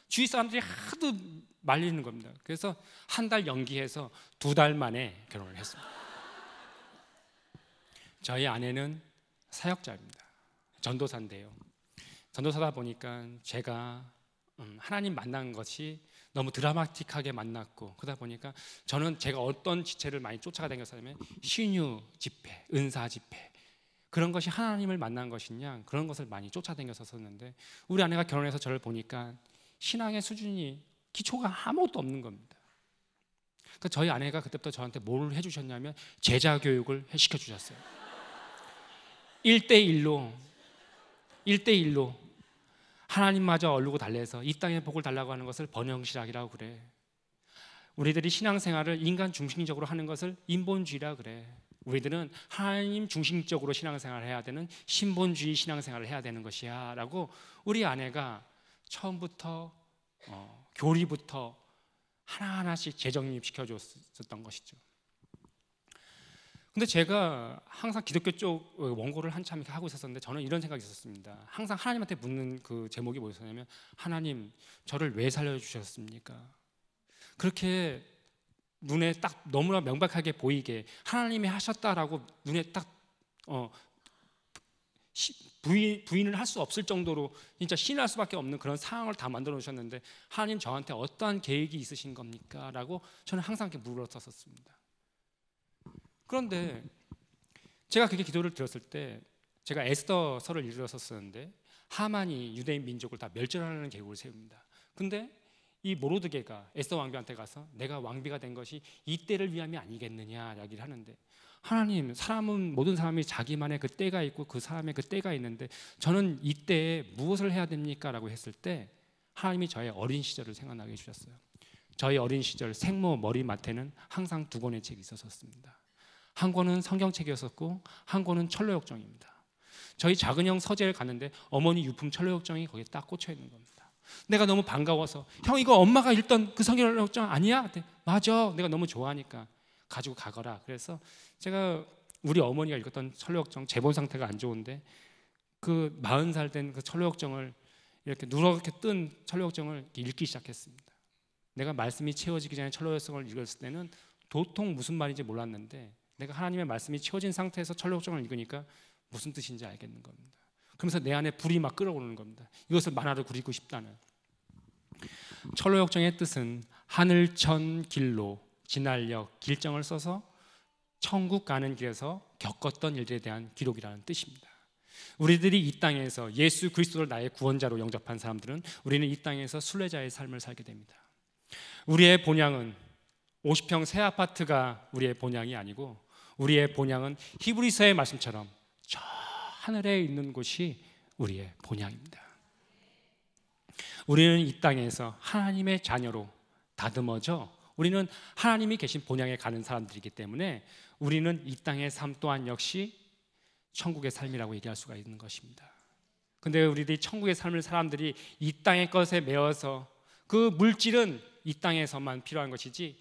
주위 사람들이 하도 말리는 겁니다. 그래서 한 달 연기해서 2달 만에 결혼을 했습니다. 저희 아내는 사역자입니다. 전도사인데요. 전도사다 보니까 제가 하나님 만난 것이 너무 드라마틱하게 만났고, 그러다 보니까 저는 제가 어떤 지체를 많이 쫓아가 다녔냐면 신유 집회, 은사 집회, 그런 것이 하나님을 만난 것이냐, 그런 것을 많이 쫓아다녔었는데 우리 아내가 결혼해서 저를 보니까 신앙의 수준이, 기초가 아무것도 없는 겁니다. 그러니까 저희 아내가 그때부터 저한테 뭘 해주셨냐면 제자 교육을 시켜주셨어요. 1대1로 하나님마저 얼르고 달래서 이 땅의 복을 달라고 하는 것을 번영신학이라고 그래. 우리들이 신앙생활을 인간 중심적으로 하는 것을 인본주의라 그래. 우리들은 하나님 중심적으로 신앙생활을 해야 되는 신본주의 신앙생활을 해야 되는 것이야 라고 우리 아내가 처음부터 교리부터 하나하나씩 재정립시켜 줬었던 것이죠. 근데 제가 항상 기독교 쪽 원고를 한참 하고 있었는데 저는 이런 생각이 있었습니다. 항상 하나님한테 묻는 그 제목이 뭐였냐면, 하나님, 저를 왜 살려주셨습니까? 그렇게 눈에 딱 너무나 명백하게 보이게 하나님이 하셨다라고 눈에 딱 부인을 할 수 없을 정도로 진짜 신할 수밖에 없는 그런 상황을 다 만들어 놓으셨는데, 하나님 저한테 어떠한 계획이 있으신 겁니까? 라고 저는 항상 이렇게 물었었습니다. 그런데 제가 그렇게 기도를 드렸을 때, 제가 에스더서를 읽었었는데 하만이 유대인 민족을 다 멸절하는 계획을 세웁니다. 근데 이 모로드게가 에스더 왕비한테 가서 내가 왕비가 된 것이 이때를 위함이 아니겠느냐 이야기를 하는데, 하나님, 모든 사람이 자기만의 그 때가 있고 그 사람의 그 때가 있는데 저는 이때에 무엇을 해야 됩니까? 라고 했을 때 하나님이 저의 어린 시절을 생각나게 해주셨어요. 저희 어린 시절 생모 머리맡에는 항상 2권의 책이 있었습니다. 한 권은 성경책이었었고 한 권은 철로역정입니다. 저희 작은 형 서재를 갔는데 어머니 유품 철로역정이 거기에 딱 꽂혀 있는 겁니다. 내가 너무 반가워서, 형 이거 엄마가 읽던 그 성경역정 아니야? 맞아, 내가 너무 좋아하니까 가지고 가거라. 그래서 제가 우리 어머니가 읽었던 철로역정, 재본 상태가 안 좋은데 그 40살 된 그 철로역정을 이렇게 누렇게 뜬 철로역정을 읽기 시작했습니다. 내가 말씀이 채워지기 전에 철로역정을 읽었을 때는 도통 무슨 말인지 몰랐는데 내가 하나님의 말씀이 채워진 상태에서 철로역정을 읽으니까 무슨 뜻인지 알겠는 겁니다. 그러면서 내 안에 불이 막 끓어오르는 겁니다. 이것을 만화로 그리고 싶다는. 철로역정의 뜻은 하늘천 길로 지날려 길정을 써서 천국 가는 길에서 겪었던 일들에 대한 기록이라는 뜻입니다. 우리들이 이 땅에서 예수 그리스도를 나의 구원자로 영접한 사람들은 우리는 이 땅에서 순례자의 삶을 살게 됩니다. 우리의 본향은 50평 새 아파트가 우리의 본향이 아니고, 우리의 본향은 히브리서의 말씀처럼 저 하늘에 있는 곳이 우리의 본향입니다. 우리는 이 땅에서 하나님의 자녀로 다듬어져 우리는 하나님이 계신 본향에 가는 사람들이기 때문에 우리는 이 땅의 삶 또한 역시 천국의 삶이라고 얘기할 수가 있는 것입니다. 근데 우리들이 천국의 삶을 사람들이 이 땅의 것에 매어서 그 물질은 이 땅에서만 필요한 것이지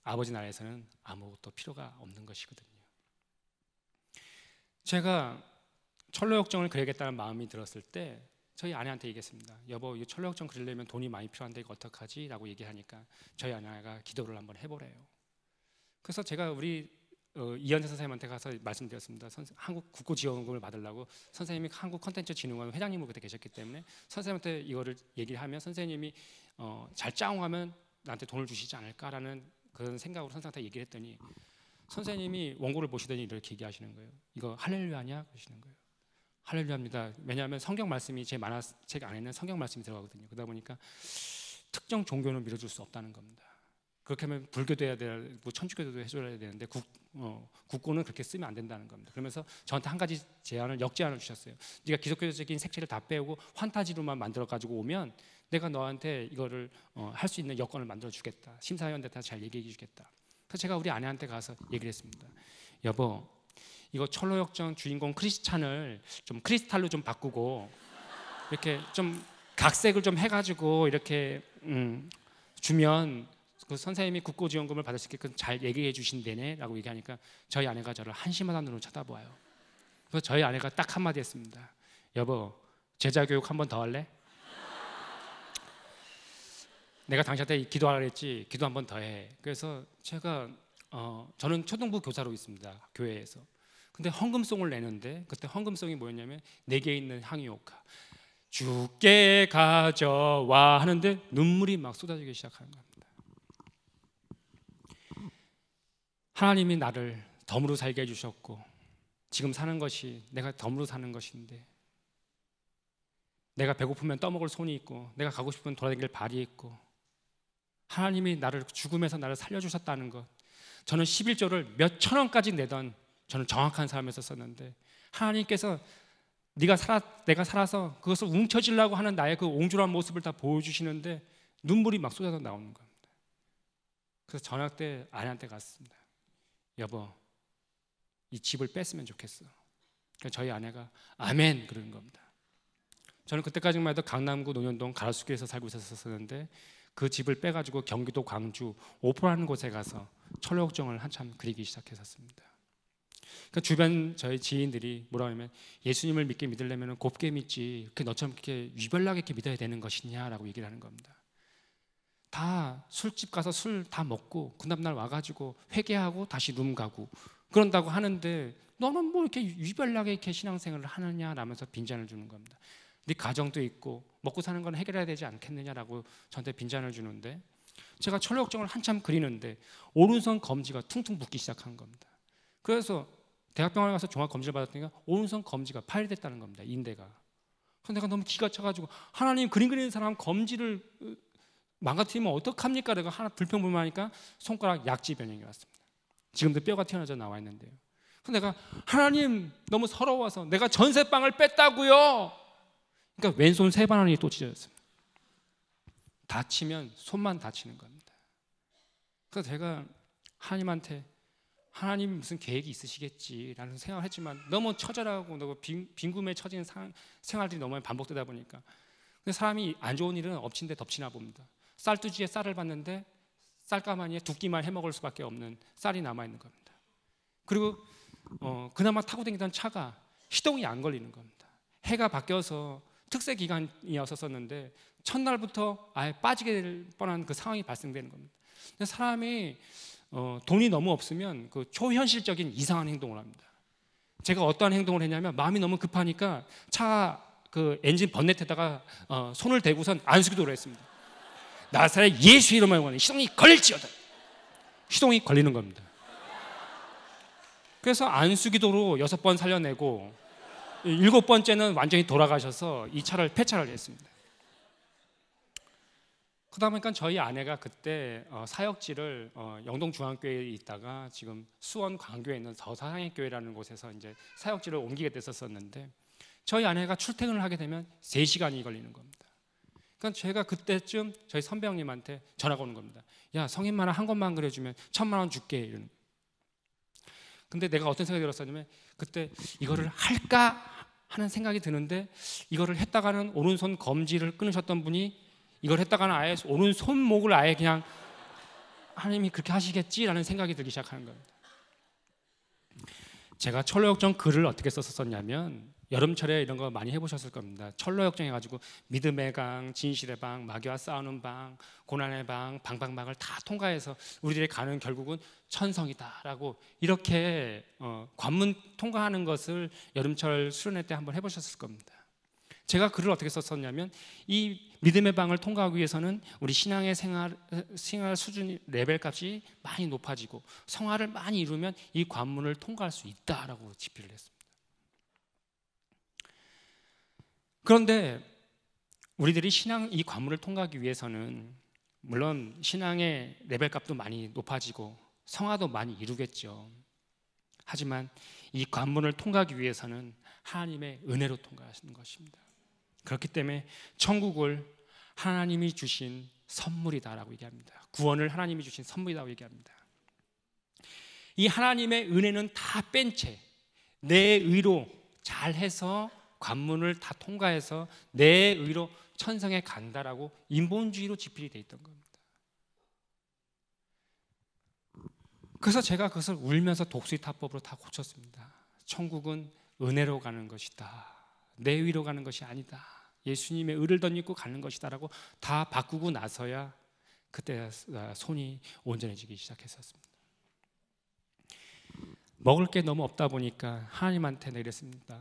아버지 나라에서는 아무것도 필요가 없는 것이거든요. 제가 철로역정을 그려야겠다는 마음이 들었을 때 저희 아내한테 얘기했습니다. 여보, 이 철로역정 그리려면 돈이 많이 필요한데 이거 어떡하지? 라고 얘기하니까 저희 아내가 기도를 한번 해보래요. 그래서 제가 우리 이현재 선생님한테 가서 말씀드렸습니다. 한국 국고지원금을 받으려고 선생님이 한국컨텐츠진흥원 회장님으로 그때 계셨기 때문에 선생님한테 이거를 얘기를 하면 선생님이 잘 짜옹하면 나한테 돈을 주시지 않을까라는 그런 생각으로 선생님한테 얘기를 했더니 선생님이 원고를 보시더니 이렇게 얘기하시는 거예요. 이거 할렐루야냐? 그러시는 거예요. 할렐루야입니다. 왜냐하면 성경 말씀이 제 만화책 안에는 성경 말씀이 들어가거든요. 그러다 보니까 특정 종교는 밀어줄 수 없다는 겁니다. 그렇게 하면 불교도 해야 되고 천주교도 해줘야 되는데 국고는 그렇게 쓰면 안 된다는 겁니다. 그러면서 저한테 한 가지 역제안을 주셨어요. 네가 기독교적인 색채를 다 빼고 환타지로만 만들어가지고 오면 내가 너한테 이거를 할 수 있는 여건을 만들어 주겠다. 심사위원한테 잘 얘기해 주겠다. 그래서 제가 우리 아내한테 가서 얘기를 했습니다. 여보, 이거 철로역정 주인공 크리스찬을 좀 크리스탈로 좀 바꾸고 이렇게 좀 각색을 좀 해가지고 이렇게 주면 그 선생님이 국고지원금을 받을 수 있게끔 잘 얘기해 주신다네 라고 얘기하니까 저희 아내가 저를 한심한 눈으로 쳐다보아요. 그래서 저희 아내가 딱 한마디 했습니다. 여보, 제자교육 한 번 더 할래? 내가 당신한테 기도하라 그랬지, 기도 한 번 더 해. 그래서 제가 저는 초등부 교사로 있습니다, 교회에서. 근데 헌금송을 내는데 그때 헌금송이 뭐였냐면 내게 있는 향유옥화, 주께 가져와 하는데 눈물이 막 쏟아지기 시작하는 겁니다. 하나님이 나를 덤으로 살게 해주셨고 지금 사는 것이 내가 덤으로 사는 것인데, 내가 배고프면 떠먹을 손이 있고 내가 가고 싶으면 돌아다닐 발이 있고, 하나님이 나를 죽음에서 나를 살려주셨다는 것, 저는 11조를 몇 천 원까지 내던 저는 정확한 삶에서 썼는데 하나님께서 내가 살아서 그것을 움켜쥐려고 하는 나의 그 옹졸한 모습을 다 보여주시는데 눈물이 막 쏟아져 나오는 겁니다. 그래서 저녁 때 아내한테 갔습니다. 여보, 이 집을 뺐으면 좋겠어. 그러니까 저희 아내가 아멘 그러는 겁니다. 저는 그때까지만 해도 강남구 논현동 가로수길에서 살고 있었는데 그 집을 빼가지고 경기도 광주 오포라는 곳에 가서 철로역정을 한참 그리기 시작했었습니다. 그러니까 주변 저희 지인들이 뭐라고 하면 예수님을 믿으려면 곱게 믿지 이렇게 너처럼 이렇게 유별나게 이렇게 믿어야 되는 것이냐라고 얘기를 하는 겁니다. 다 술집 가서 술 다 먹고 그 다음날 와가지고 회개하고 다시 룸 가고 그런다고 하는데 너는 뭐 이렇게 유별나게 이렇게 신앙생활을 하느냐라면서 빈잔을 주는 겁니다. 네 가정도 있고 먹고 사는 건 해결해야 되지 않겠느냐라고 저한테 빈잔을 주는데, 제가 철로역정을 한참 그리는데 오른손 검지가 퉁퉁 붓기 시작한 겁니다. 그래서 대학병원에 가서 종합 검진을 받았더니 오른손 검지가 파열됐다는 겁니다, 인대가. 그래서 내가 너무 기가 차가지고 하나님, 그림 그리는 사람 검지를 망가뜨리면 어떡합니까? 내가 하나 불평불만하니까 손가락 약지 변형이 왔습니다. 지금도 뼈가 튀어나져 나와 있는데요. 그래서 내가 하나님 너무 서러워서 내가 전세방을 뺐다고요. 그러니까 왼손 세 바늘이 또 찢어졌습니다. 다치면 손만 다치는 겁니다. 그래서 제가 하나님한테 하나님 무슨 계획이 있으시겠지라는 생각을 했지만 너무 처절하고 너무 빈굼에 처진 생활들이 너무 반복되다 보니까, 근데 사람이 안 좋은 일은 엎친 데 덮치나 봅니다. 쌀두지에 쌀을 봤는데 쌀가마니에 두 끼만 해먹을 수밖에 없는 쌀이 남아있는 겁니다. 그리고 그나마 타고 다니던 차가 시동이 안 걸리는 겁니다. 해가 바뀌어서 특세 기간이었었는데 첫날부터 아예 빠지게 될 뻔한 그 상황이 발생되는 겁니다. 근데 사람이 돈이 너무 없으면 그 초현실적인 이상한 행동을 합니다. 제가 어떠한 행동을 했냐면 마음이 너무 급하니까 차 그 엔진 번넷에다가 손을 대고선 안수기도를 했습니다. 나사렛 예수 이름으로 시동이 걸릴지어다. 시동이 걸리는 겁니다. 그래서 안수기도로 6번 살려내고 7번째는 완전히 돌아가셔서 이 차를 폐차를 했습니다. 그러다 보니까 저희 아내가 그때 사역지를 영동중앙교회에 있다가 지금 수원 광교에 있는 서사랑의교회라는 곳에서 이제 사역지를 옮기게 됐었는데, 저희 아내가 출퇴근을 하게 되면 3시간이 걸리는 겁니다. 그러니까 제가 그때쯤 저희 선배 형님한테 전화가 오는 겁니다. 야, 성인 만화 한 권만 그려주면 1,000만 원 줄게 이러는. 근데 내가 어떤 생각이 들었었냐면 그때 이거를 할까 하는 생각이 드는데, 이거를 했다가는 오른손 검지를 끊으셨던 분이 이걸 했다가는 아예 오른손목을 아예 그냥 하나님이 그렇게 하시겠지라는 생각이 들기 시작하는 겁니다. 제가 철로역정 글을 어떻게 썼었냐면, 여름철에 이런 거 많이 해보셨을 겁니다. 철로역정 해가지고 믿음의 강, 진실의 방, 마귀와 싸우는 방, 고난의 방, 방방방을 다 통과해서 우리들이 가는 결국은 천성이다라고 이렇게 관문 통과하는 것을 여름철 수련회 때 한번 해보셨을 겁니다. 제가 글을 어떻게 썼었냐면, 이 믿음의 방을 통과하기 위해서는 우리 신앙의 생활 수준 레벨 값이 많이 높아지고 성화를 많이 이루면 이 관문을 통과할 수 있다라고 집필을 했습니다. 그런데 우리들이 이 관문을 통과하기 위해서는 물론 신앙의 레벨값도 많이 높아지고 성화도 많이 이루겠죠. 하지만 이 관문을 통과하기 위해서는 하나님의 은혜로 통과하시는 것입니다. 그렇기 때문에 천국을 하나님이 주신 선물이다라고 얘기합니다. 구원을 하나님이 주신 선물이라고 얘기합니다. 이 하나님의 은혜는 다 뺀 채 내 의로 잘해서 관문을 다 통과해서 내 의로 천성에 간다라고 인본주의로 지필이 돼 있던 겁니다. 그래서 제가 그것을 울면서 독수리타법으로 다 고쳤습니다. 천국은 은혜로 가는 것이다. 내 의로 가는 것이 아니다. 예수님의 의를 덧입고 가는 것이다라고 다 바꾸고 나서야 그때 손이 온전해지기 시작했었습니다. 먹을 게 너무 없다 보니까 하나님한테 내렸습니다.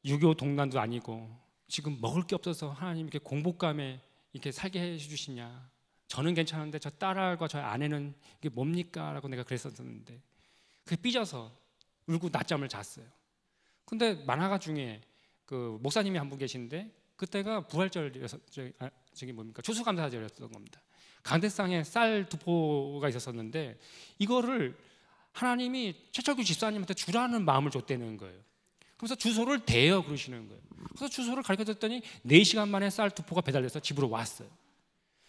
유교 동란도 아니고 지금 먹을 게 없어서 하나님 이렇게 공복감에 이렇게 살게 해주시냐. 저는 괜찮은데 저 딸과 저 아내는 이게 뭡니까? 라고 내가 그랬었는데 그게 삐져서 울고 낮잠을 잤어요. 근데 만화가 중에 그 목사님이 한 분 계신데 그때가 부활절이어서 저기 뭡니까? 추수감사절이었던 겁니다. 강대상에 쌀 2포가 있었었는데 이거를 하나님이 최철규 집사님한테 주라는 마음을 줬다는 거예요. 그래서 주소를 대요 그러시는 거예요. 그래서 주소를 가르쳐줬더니 4시간 만에 쌀 2포가 배달돼서 집으로 왔어요.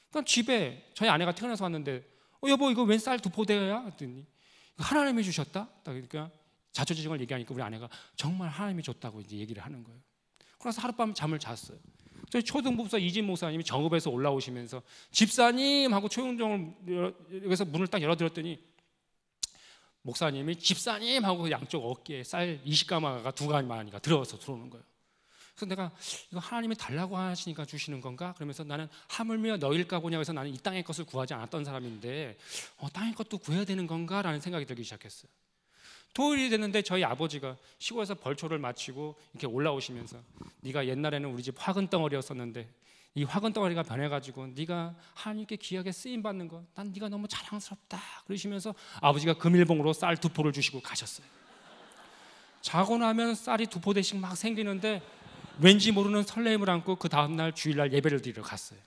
그러니까 집에 저희 아내가 태어나서 왔는데 여보 이거 웬 쌀 2포 대야? 했더니 하나님이 주셨다? 그러니까 자초지종을 얘기하니까 우리 아내가 정말 하나님이 줬다고 이제 얘기를 하는 거예요. 그래서 하룻밤 잠을 잤어요. 저희 초등부사 이진 목사님이 정읍에서 올라오시면서 집사님 하고 초용종을 여기서 문을 딱 열어드렸더니 목사님이 집사님 하고 양쪽 어깨에 쌀 20가마가 2가마니까 들어오는 거예요. 그래서 내가 이거 하나님이 달라고 하시니까 주시는 건가? 그러면서 나는 하물며 너일까 보냐 해서 나는 이 땅의 것을 구하지 않았던 사람인데 땅의 것도 구해야 되는 건가? 라는 생각이 들기 시작했어요. 토요일이 됐는데 저희 아버지가 시골에서 벌초를 마치고 이렇게 올라오시면서 네가 옛날에는 우리 집 화근 덩어리였었는데 이 화근 덩어리가 변해가지고 네가 하나님께 귀하게 쓰임받는 거 난 네가 너무 자랑스럽다 그러시면서 아버지가 금일봉으로 쌀 2포를 주시고 가셨어요. 자고 나면 쌀이 2포대씩 막 생기는데 왠지 모르는 설렘을 안고 그 다음날 주일날 예배를 드리러 갔어요.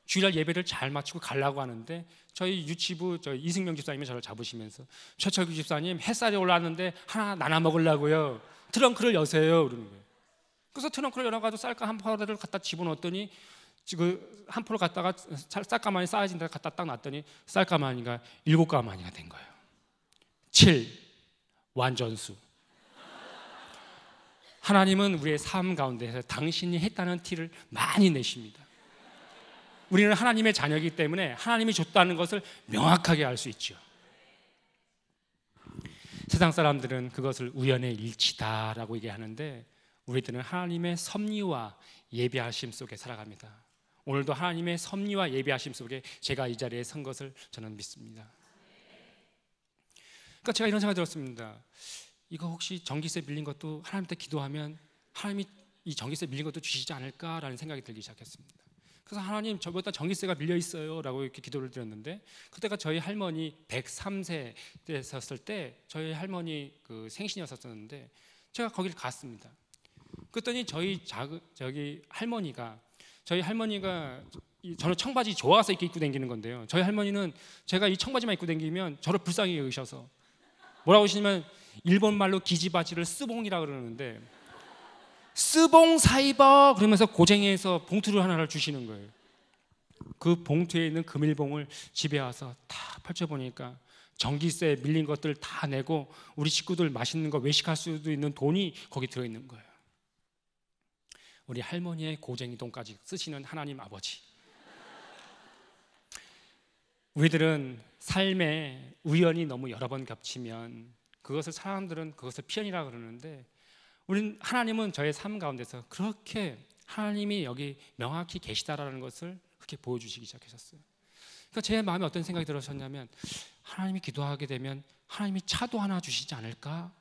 주일날 예배를 잘 마치고 가려고 하는데 저희 유치부 이승명 집사님이 저를 잡으시면서 최철규 집사님 햇살이 올라왔는데 하나 나눠 먹으려고요. 트렁크를 여세요 그러는 거예요. 그래서 트렁크를 열어가지고 쌀가 한 포를 갖다 집어넣었더니 지금 한 포를 갖다가 쌀가마니 쌓아진 데 갖다 딱 놨더니 쌀가마니가 7가마니가 된 거예요. 7 완전수. 하나님은 우리의 삶 가운데서 당신이 했다는 티를 많이 내십니다. 우리는 하나님의 자녀이기 때문에 하나님이 줬다는 것을 명확하게 알 수 있죠. 세상 사람들은 그것을 우연의 일치다라고 얘기하는데 우리들은 하나님의 섭리와 예비하심 속에 살아갑니다. 오늘도 하나님의 섭리와 예비하심 속에 제가 이 자리에 선 것을 저는 믿습니다. 그러니까 제가 이런 생각이 들었습니다. 이거 혹시 전기세 밀린 것도 하나님한테 기도하면 하나님이 이 전기세 밀린 것도 주시지 않을까라는 생각이 들기 시작했습니다. 그래서 하나님 저보다 전기세가 밀려 있어요 라고 이렇게 기도를 드렸는데 그때가 저희 할머니 103세 됐었을 때 저희 할머니 그 생신이었었는데 제가 거기를 갔습니다. 그랬더니 저희 할머니가 저는 청바지 좋아서 이렇게 입고 다니는 건데요. 저희 할머니는 제가 이 청바지만 입고 다니면 저를 불쌍히 여기셔서 뭐라고 하시냐면 일본 말로 기지바지를 스봉이라고 그러는데 스봉 사이버 그러면서 고쟁이에서 봉투를 하나를 주시는 거예요. 그 봉투에 있는 금일봉을 집에 와서 다 펼쳐보니까 전기세 밀린 것들 다 내고 우리 식구들 맛있는 거 외식할 수도 있는 돈이 거기 들어있는 거예요. 우리 할머니의 고쟁이 돈까지 쓰시는 하나님 아버지. 우리들은 삶에 우연이 너무 여러 번 겹치면 사람들은 그것을 피연이라고 그러는데 하나님은 저의 삶 가운데서 그렇게 하나님이 여기 명확히 계시다라는 것을 그렇게 보여주시기 시작하셨어요. 그러니까 제 마음에 어떤 생각이 들었었냐면 하나님이 기도하게 되면 하나님이 차도 하나 주시지 않을까?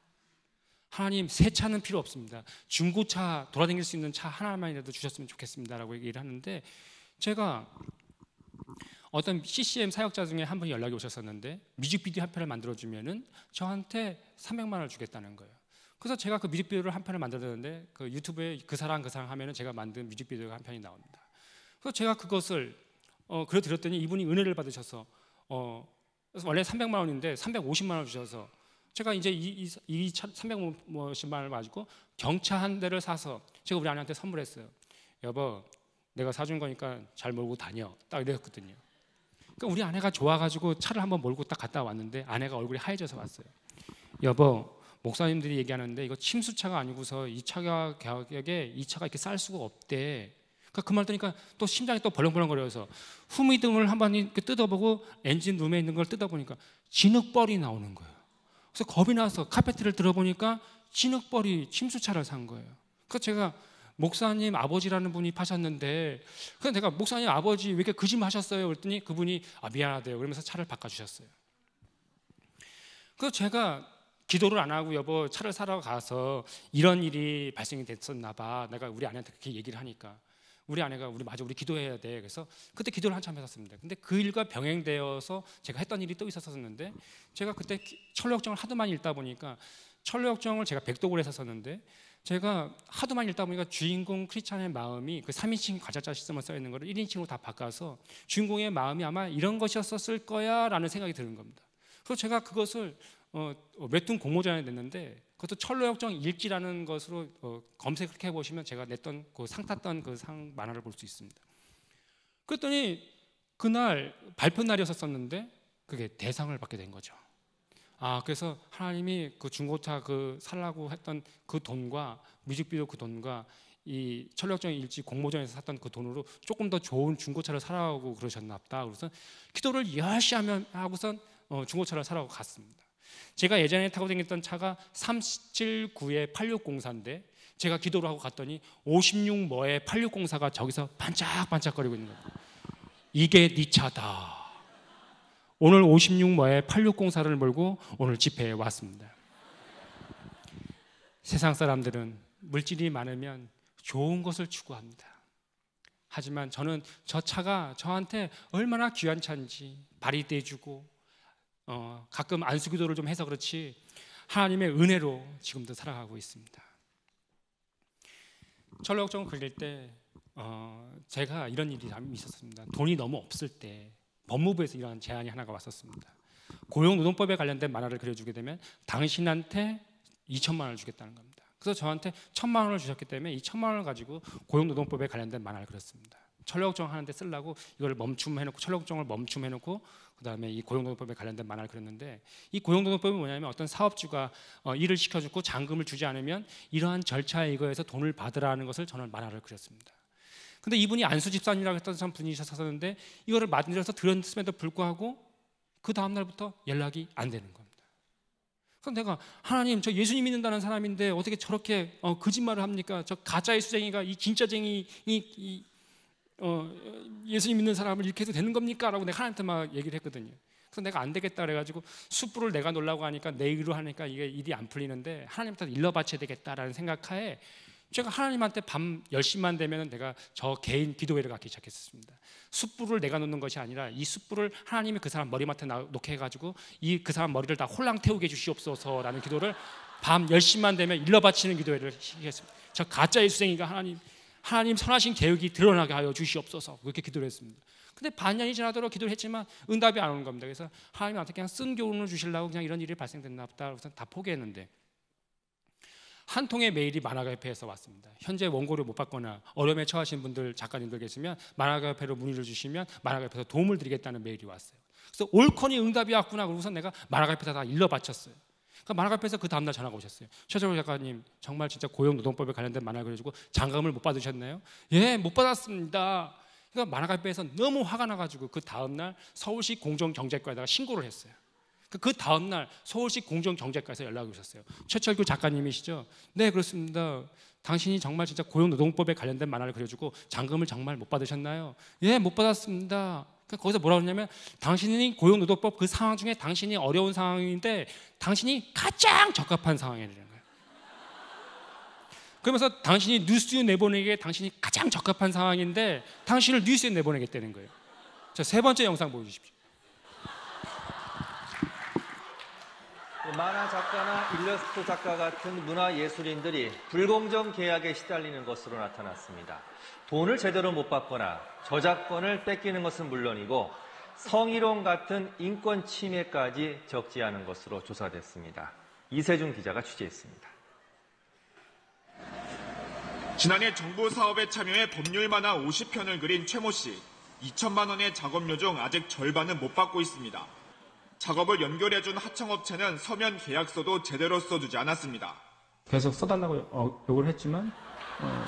하나님 새 차는 필요 없습니다. 중고차 돌아다닐 수 있는 차 하나만이라도 주셨으면 좋겠습니다라고 얘기를 하는데 제가 어떤 CCM 사역자 중에 한 분이 연락이 오셨었는데 뮤직비디오 한 편을 만들어주면은 저한테 300만 원을 주겠다는 거예요. 그래서 제가 그 뮤직비디오를 한 편을 만들었는데 그 유튜브에 그 사랑 하면은 제가 만든 뮤직비디오가 한 편이 나옵니다. 그래서 제가 그것을 그려드렸더니 이분이 은혜를 받으셔서 그래서 원래 300만 원인데 350만 원을 주셔서 제가 이제 이 350만 원을 가지고 경차 한 대를 사서 제가 우리 아내한테 선물했어요. 여보, 내가 사준 거니까 잘 몰고 다녀. 딱 이랬거든요. 그러니까 우리 아내가 좋아가지고 차를 한번 몰고 딱 갔다 왔는데 아내가 얼굴이 하얘져서 왔어요. 여보, 목사님들이 얘기하는데 이거 침수차가 아니고서 이 차가 가격에 이 차가 이렇게 쌀 수가 없대. 그 말 들으니까 또 심장이 또 벌렁벌렁거려서 후미등을 한번 이렇게 뜯어보고 엔진 룸에 있는 걸 뜯어보니까 진흙벌이 나오는 거예요. 그래서 겁이 나서 카페트를 들어보니까 진흙벌이 침수차를 산 거예요. 그래서 제가 목사님 아버지라는 분이 파셨는데 그래서 내가 목사님 아버지 왜 이렇게 거짓말하셨어요? 그랬더니 그분이 미안하대요. 그러면서 차를 바꿔주셨어요. 그래서 제가 기도를 안 하고 여보 차를 사러 가서 이런 일이 발생이 됐었나 봐. 내가 우리 아내한테 그렇게 얘기를 하니까 우리 아내가 우리 기도해야 돼. 그래서 그때 기도를 한참 했었습니다. 근데 그 일과 병행되어서 제가 했던 일이 또 있었었는데 제가 그때 철로역정을 하도 많이 읽다 보니까 철로역정을 제가 백독을 했었었는데 제가 하도 많이 읽다 보니까 주인공 크리스찬의 마음이 그 3인칭 과자자 시스템을 써 있는 거를 1인칭으로 다 바꿔서 주인공의 마음이 아마 이런 것이었을 거야 라는 생각이 드는 겁니다. 그래서 제가 그것을 웹툰 공모전에 냈는데 그것도 철로역정 일기라는 것으로 검색을 해보시면 제가 냈던 그 상 탔던 그 상 만화를 볼 수 있습니다. 그랬더니 그날 발표 날이었었는데 그게 대상을 받게 된 거죠. 그래서 하나님이 그 중고차 살라고 했던 그 돈과 뮤직비디오 그 돈과 이 철로역정 일지 공모전에서 샀던 그 돈으로 조금 더 좋은 중고차를 사라고 그러셨나 보다. 그래서 기도를 열심히 하고선 중고차를 사라고 갔습니다. 제가 예전에 타고 다녔던 차가 379의 8604인데 제가 기도를 하고 갔더니 56뭐의 8604가 저기서 반짝반짝거리고 있는 거예요. 이게 네 차다. 오늘 56뭐의 8604를 몰고 오늘 집회에 왔습니다. 세상 사람들은 물질이 많으면 좋은 것을 추구합니다. 하지만 저는 저 차가 저한테 얼마나 귀한 차인지 발휘돼주고 가끔 안수기도를 좀 해서 그렇지 하나님의 은혜로 지금도 살아가고 있습니다. 철로역정을 그릴 때 제가 이런 일이 있었습니다. 돈이 너무 없을 때 법무부에서 이런 제안이 하나가 왔었습니다. 고용노동법에 관련된 만화를 그려주게 되면 당신한테 2천만 원을 주겠다는 겁니다. 그래서 저한테 1,000만 원을 주셨기 때문에 이 1,000만 원을 가지고 고용노동법에 관련된 만화를 그렸습니다. 철로역정 하는데 쓰려고 이걸 멈춤해놓고 철로역정을 멈춤해놓고 그 다음에 이 고용노동법에 관련된 만화를 그렸는데 이 고용노동법이 뭐냐면 어떤 사업주가 일을 시켜주고 잔금을 주지 않으면 이러한 절차에 의거해서 돈을 받으라는 것을 저는 만화를 그렸습니다. 근데 이분이 안수 집사님이라고 했던 분이셨었는데 이거를 만들어서 들었음에도 불구하고 그 다음 날부터 연락이 안 되는 겁니다. 그래서 내가 하나님 저 예수님 믿는다는 사람인데 어떻게 저렇게 거짓말을 합니까? 저 가짜 예수쟁이가 이 진짜쟁이 예수님 믿는 사람을 이렇게 해도 되는 겁니까? 라고 내가 하나님한테 막 얘기를 했거든요. 그래서 내가 안 되겠다 그래가지고 숯불을 내가 놓으려고 하니까 내 일로 하니까 이게 일이 안 풀리는데 하나님한테 일러 바쳐야 되겠다라는 생각하에 제가 하나님한테 밤 10시만 되면 내가 저 개인 기도회를 갖기 시작했습니다. 숯불을 내가 놓는 것이 아니라 이 숯불을 하나님이 그 사람 머리맡에 놓게 해가지고 그 사람 머리를 다 홀랑 태우게 해주시옵소서라는 기도를 밤 10시만 되면 일러 바치는 기도회를 시작했습니다. 저 가짜 예수쟁이가 하나님 선하신 계획이 드러나게 하여 주시옵소서 그렇게 기도를 했습니다. 근데 반년이 지나도록 기도를 했지만 응답이 안 오는 겁니다. 그래서 하나님한테 그냥 쓴 교훈을 주시려고 그냥 이런 일이 발생됐나 보다 그래서 다 포기했는데 한 통의 메일이 만화가협회에서 왔습니다. 현재 원고를 못 받거나 어려움에 처하신 분들 작가님들 계시면 만화가협회로 문의를 주시면 만화가협회에서 도움을 드리겠다는 메일이 왔어요. 그래서 옳거니 응답이 왔구나 그러고서 내가 만화가협회에다 다 일러 바쳤어요. 그러니까 만화가협회에서 그 다음날 전화가 오셨어요. 최정호 작가님 정말 진짜 고용노동법에 관련된 만화를 그려주고 장감을 못 받으셨나요? 예, 못 받았습니다. 그러니까 만화가협회에서 너무 화가 나가지고 그 다음날 서울시 공정경제과에다가 신고를 했어요. 그 다음날 서울시 공정경제과에서 연락이 오셨어요. 최철규 작가님이시죠? 네 그렇습니다. 당신이 정말 진짜 고용노동법에 관련된 만화를 그려주고 장금을 정말 못 받으셨나요? 예 못 받았습니다. 거기서 뭐라고 했냐면 당신이 고용노동법 그 상황 중에 당신이 어려운 상황인데 당신이 가장 적합한 상황이라는 거예요. 그러면서 당신이 뉴스에 내보내기에 당신이 가장 적합한 상황인데 당신을 뉴스에 내보내겠다는 거예요. 자, 세 번째 영상 보여주십시오. 만화 작가나 일러스트 작가 같은 문화예술인들이 불공정 계약에 시달리는 것으로 나타났습니다. 돈을 제대로 못 받거나 저작권을 뺏기는 것은 물론이고 성희롱 같은 인권 침해까지 적지 않은 것으로 조사됐습니다. 이세준 기자가 취재했습니다. 지난해 정부 사업에 참여해 법률 만화 50편을 그린 최모 씨. 2천만 원의 작업료 중 아직 절반은 못 받고 있습니다. 작업을 연결해준 하청업체는 서면 계약서도 제대로 써주지 않았습니다. 계속 써달라고 요구를 했지만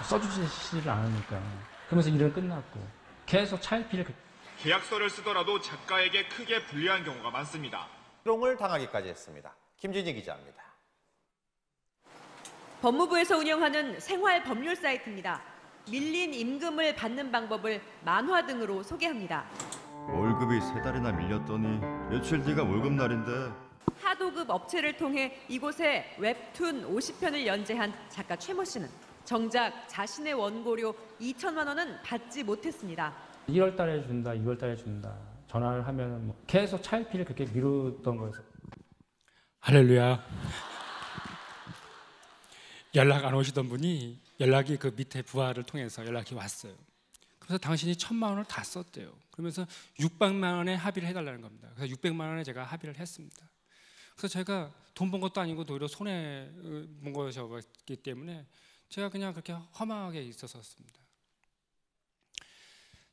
써주지를 않으니까. 그러면서 일은 끝났고 계속 차일피일 계약서를 쓰더라도 작가에게 크게 불리한 경우가 많습니다. 희롱을 당하기까지 했습니다. 김진희 기자입니다. 법무부에서 운영하는 생활 법률 사이트입니다. 밀린 임금을 받는 방법을 만화 등으로 소개합니다. 월급이 3달이나 밀렸더니 며칠 뒤가 월급날인데. 하도급 업체를 통해 이곳에 웹툰 50편을 연재한 작가 최모 씨는 정작 자신의 원고료 2천만 원은 받지 못했습니다. 1월 달에 준다, 2월 달에 준다. 전화를 하면 계속 차일피일 그렇게 미루던 거여서. 할렐루야. 연락 안 오시던 분이 연락이 그 밑에 부하를 통해서 연락이 왔어요. 그래서 당신이 1,000만 원을 다 썼대요. 그러면서 600만 원에 합의를 해달라는 겁니다. 그래서 600만 원에 제가 합의를 했습니다. 그래서 제가 돈 번 것도 아니고 오히려 손해 본 것이었기 때문에 제가 그냥 그렇게 허망하게 있었습니다.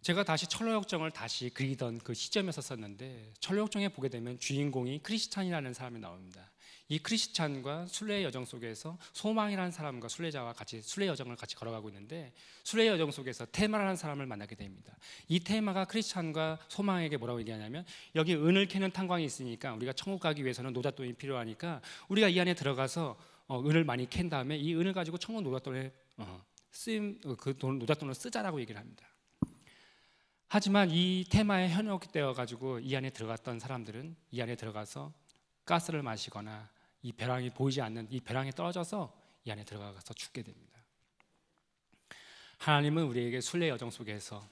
제가 다시 철로역정을 다시 그리던 그 시점에서 썼는데 철로역정에 보게 되면 주인공이 크리스찬이라는 사람이 나옵니다. 이 크리스찬과 순례의 여정 속에서 소망이라는 사람과 순례자와 같이 순례 여정을 같이 걸어가고 있는데 순례 여정 속에서 테마라는 사람을 만나게 됩니다. 이 테마가 크리스찬과 소망에게 뭐라고 얘기하냐면 여기 은을 캐는 탄광이 있으니까 우리가 천국 가기 위해서는 노잣돈이 필요하니까 우리가 이 안에 들어가서 은을 많이 캔 다음에 이 은을 가지고 천국 노잣돈에 노잣돈을 쓰자라고 얘기를 합니다. 하지만 이 테마에 현혹되어 가지고 이 안에 들어갔던 사람들은 이 안에 들어가서 가스를 마시거나 이 벼랑이 보이지 않는 이 벼랑에 떨어져서 이 안에 들어가서 죽게 됩니다. 하나님은 우리에게 순례 여정 속에서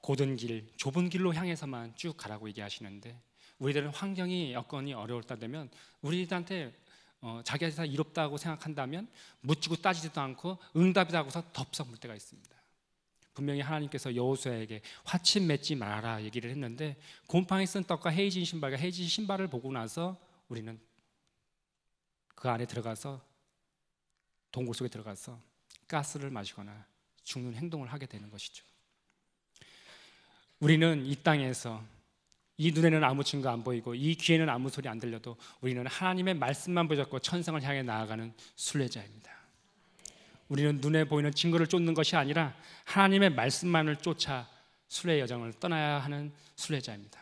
고든 길, 좁은 길로 향해서만 쭉 가라고 얘기하시는데 우리들은 환경이 여건이 어려울 때 되면 우리들한테 자기가 이롭다고 생각한다면 묻지고 따지지도 않고 응답이다 하고서 덥석 물 때가 있습니다. 분명히 하나님께서 여호수아에게 화침 맺지 말아라 얘기를 했는데 곰팡이 쓴 떡과 헤이진 신발과 헤이진 신발을 보고 나서 우리는 그 안에 들어가서 동굴 속에 들어가서 가스를 마시거나 죽는 행동을 하게 되는 것이죠. 우리는 이 땅에서 이 눈에는 아무 증거 안 보이고 이 귀에는 아무 소리 안 들려도 우리는 하나님의 말씀만 붙잡고 천성을 향해 나아가는 순례자입니다. 우리는 눈에 보이는 증거를 쫓는 것이 아니라 하나님의 말씀만을 쫓아 순례 여정을 떠나야 하는 순례자입니다.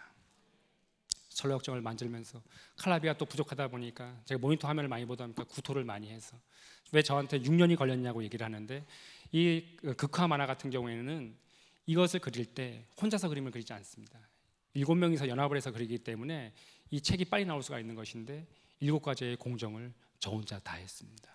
철로역정을 만들면서 칼라비가 또 부족하다 보니까 제가 모니터 화면을 많이 보다 보니까 구토를 많이 해서 왜 저한테 6년이 걸렸냐고 얘기를 하는데 이 극화 만화 같은 경우에는 이것을 그릴 때 혼자서 그림을 그리지 않습니다. 7명이서 연합을 해서 그리기 때문에 이 책이 빨리 나올 수가 있는 것인데 7가지의 공정을 저 혼자 다 했습니다.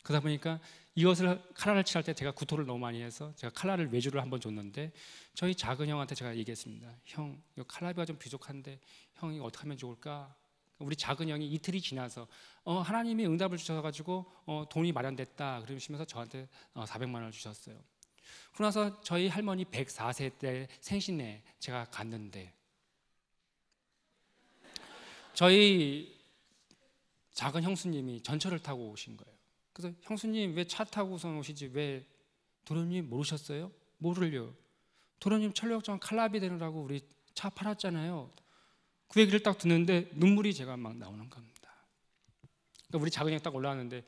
그러다 보니까 이것을 칼라를 칠할 때 제가 구토를 너무 많이 해서 제가 칼라를 외주를 한번 줬는데 저희 작은 형한테 제가 얘기했습니다. 형, 이거 칼라비가 좀 부족한데 형이 어떻게 하면 좋을까? 우리 작은 형이 이틀이 지나서 하나님이 응답을 주셔가지고 돈이 마련됐다 그러시면서 저한테 400만 원을 주셨어요. 그러고 나서 저희 할머니 104세 때 생신에 제가 갔는데 저희 작은 형수님이 전철을 타고 오신 거예요. 그래서 형수님 왜 차 타고선 오시지 왜 도련님 모르셨어요? 뭐를요? 도련님 철로역정 칼라비 되느라고 우리 차 팔았잖아요. 그 얘기를 딱 듣는데 눈물이 제가 막 나오는 겁니다. 그러니까 우리 작은 형 딱 올라왔는데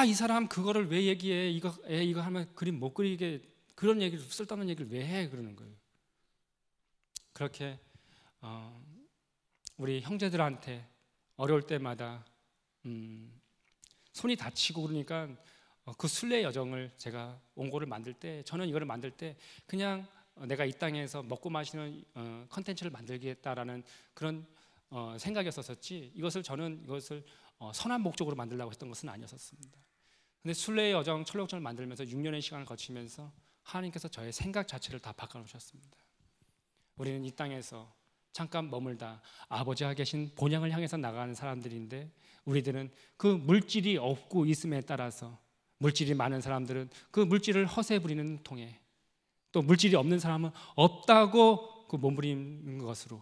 이 사람 그거를 왜 얘기해? 이거 하면 그림 못 그리게 그런 얘기를 쓸데없는 얘기를 왜 해? 그러는 거예요. 그렇게 우리 형제들한테 어려울 때마다 손이 다치고 그러니까 그 순례 여정을 제가 원고를 만들 때 저는 이거를 만들 때 그냥 내가 이 땅에서 먹고 마시는 컨텐츠를 만들겠다라는 그런 생각이었었지 저는 이것을 선한 목적으로 만들려고 했던 것은 아니었습니다. 근데 순례 여정 철로역정을 만들면서 6년의 시간을 거치면서 하나님께서 저의 생각 자체를 다 바꿔놓으셨습니다. 우리는 이 땅에서 잠깐 머물다 아버지가 계신 본향을 향해서 나가는 사람들인데, 우리들은 그 물질이 없고 있음에 따라서, 물질이 많은 사람들은 그 물질을 허세 부리는 통에, 또 물질이 없는 사람은 없다고 그 몸부리는 것으로,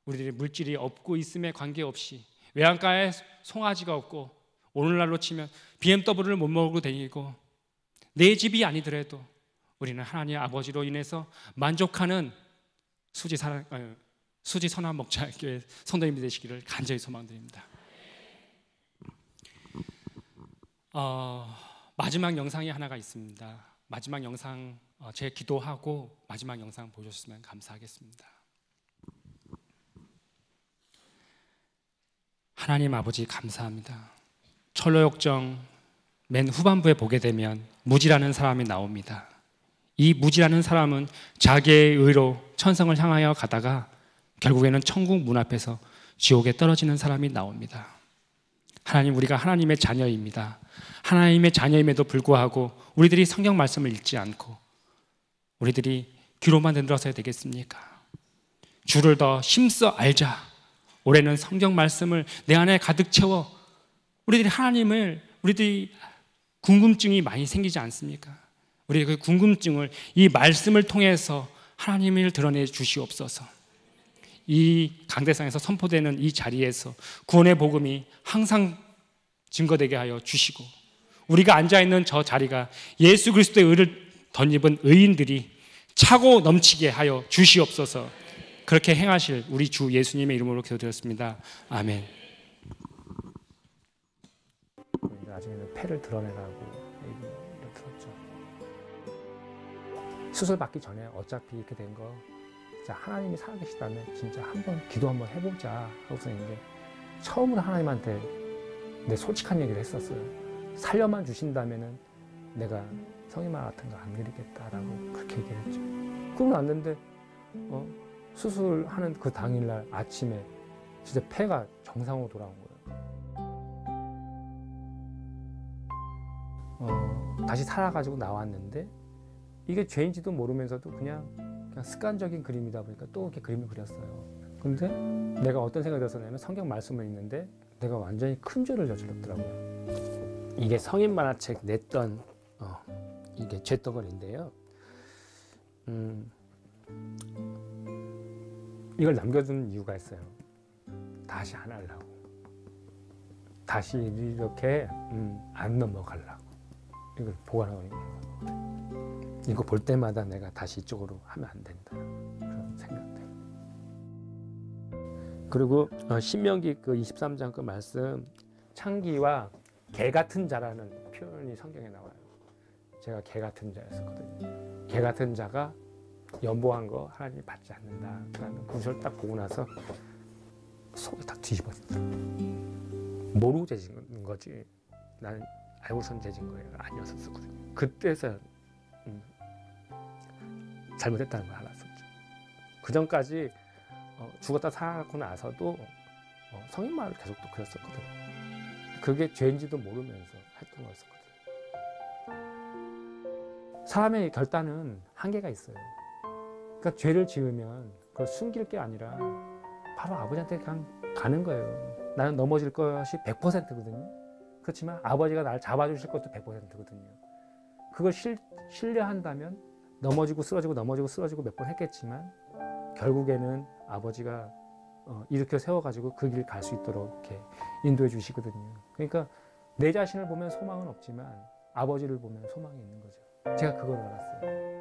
우리들이 물질이 없고 있음에 관계없이 외양가에 송아지가 없고 오늘날로 치면 BMW를 못 몰고 다니고 내 집이 아니더라도 우리는 하나님 아버지로 인해서 만족하는 수지 선한 목자교회 성도님이 되시기를 간절히 소망드립니다. 마지막 영상이 하나가 있습니다. 마지막 영상 제 기도하고 마지막 영상 보셨으면 감사하겠습니다. 하나님 아버지 감사합니다. 철로역정 맨 후반부에 보게 되면 무지라는 사람이 나옵니다. 이 무지라는 사람은 자기의 의로 천성을 향하여 가다가 결국에는 천국 문 앞에서 지옥에 떨어지는 사람이 나옵니다. 하나님, 우리가 하나님의 자녀입니다. 하나님의 자녀임에도 불구하고 우리들이 성경 말씀을 읽지 않고 우리들이 귀로만 들어서야 되겠습니까? 주를 더 힘써 알자. 올해는 성경 말씀을 내 안에 가득 채워 우리들이 하나님을, 우리들이 궁금증이 많이 생기지 않습니까? 우리 그 궁금증을 이 말씀을 통해서 하나님을 드러내 주시옵소서. 이 강대상에서 선포되는 이 자리에서 구원의 복음이 항상 증거되게 하여 주시고, 우리가 앉아있는 저 자리가 예수 그리스도의 의를 덧입은 의인들이 차고 넘치게 하여 주시옵소서. 그렇게 행하실 우리 주 예수님의 이름으로 기도드렸습니다. 아멘. 나중에는 폐를 드러내라고 얘기를 들었죠. 수술 받기 전에 어차피 이렇게 된 거, 자, 하나님이 살아계시다면 진짜 한번 기도 한번 해보자 하고서 이제 처음으로 하나님한테 내 솔직한 얘기를 했었어요. 살려만 주신다면은 내가 성인만 같은 거 안 그리겠다라고 그렇게 얘기를 했죠. 그러고 났는데 수술하는 그 당일날 아침에 진짜 폐가 정상으로 돌아온 거예요. 다시 살아가지고 나왔는데 이게 죄인지도 모르면서도 그냥 습관적인 그림이다 보니까 또 이렇게 그림을 그렸어요. 근데 내가 어떤 생각이 들었냐면 성경 말씀을 읽는데 내가 완전히 큰 죄를 저질렀더라고요. 이게 성인 만화책 냈던 이게 죄덩어리인데요. 이걸 남겨둔 이유가 있어요. 다시 안 하려고. 다시 이렇게 안 넘어가려고. 이걸 보관하고 있는 거예요. 이거 볼 때마다 내가 다시 이쪽으로 하면 안 된다. 그런 생각들. 그리고 신명기 그 23장 그 말씀, 창기와 개 같은 자라는 표현이 성경에 나와요. 제가 개 같은 자였었거든요. 개 같은 자가 연보한 거 하나님이 받지 않는다라는 구절을 딱 보고 나서 속이 딱 뒤집어진다. 모르고 재진 거지. 나는 알고선 재진 거예요. 아니었었거든요. 그때서 잘못했다는 걸 알았었죠. 그 전까지 죽었다 살아나고 나서도 성인 말을 계속 또 그렸었거든요. 그게 죄인지도 모르면서 했던 거였었거든요. 사람의 결단은 한계가 있어요. 그러니까 죄를 지으면 그걸 숨길 게 아니라 바로 아버지한테 그냥 가는 거예요. 나는 넘어질 것이 100%거든요. 그렇지만 아버지가 나를 잡아주실 것도 100%거든요. 그걸 신뢰한다면 넘어지고 쓰러지고 몇 번 했겠지만 결국에는 아버지가 일으켜 세워가지고 그 길 갈 수 있도록 이렇게 인도해 주시거든요. 그러니까 내 자신을 보면 소망은 없지만 아버지를 보면 소망이 있는 거죠. 제가 그걸 알았어요.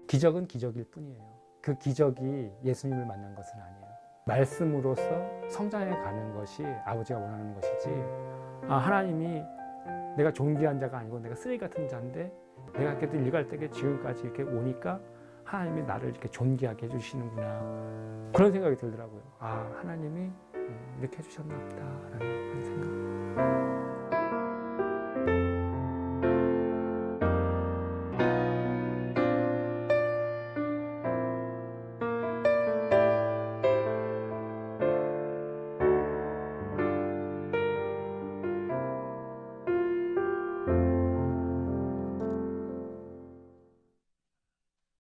기적은 기적일 뿐이에요. 그 기적이 예수님을 만난 것은 아니에요. 말씀으로서 성장해 가는 것이 아버지가 원하는 것이지, 하나님이 내가 존귀한 자가 아니고 내가 쓰레기 같은 자인데 내가 그래도 일갈되게 지금까지 이렇게 오니까 하나님이 나를 이렇게 존귀하게 해주시는구나, 그런 생각이 들더라고요. 하나님이 이렇게 해주셨나 보다 라는 생각.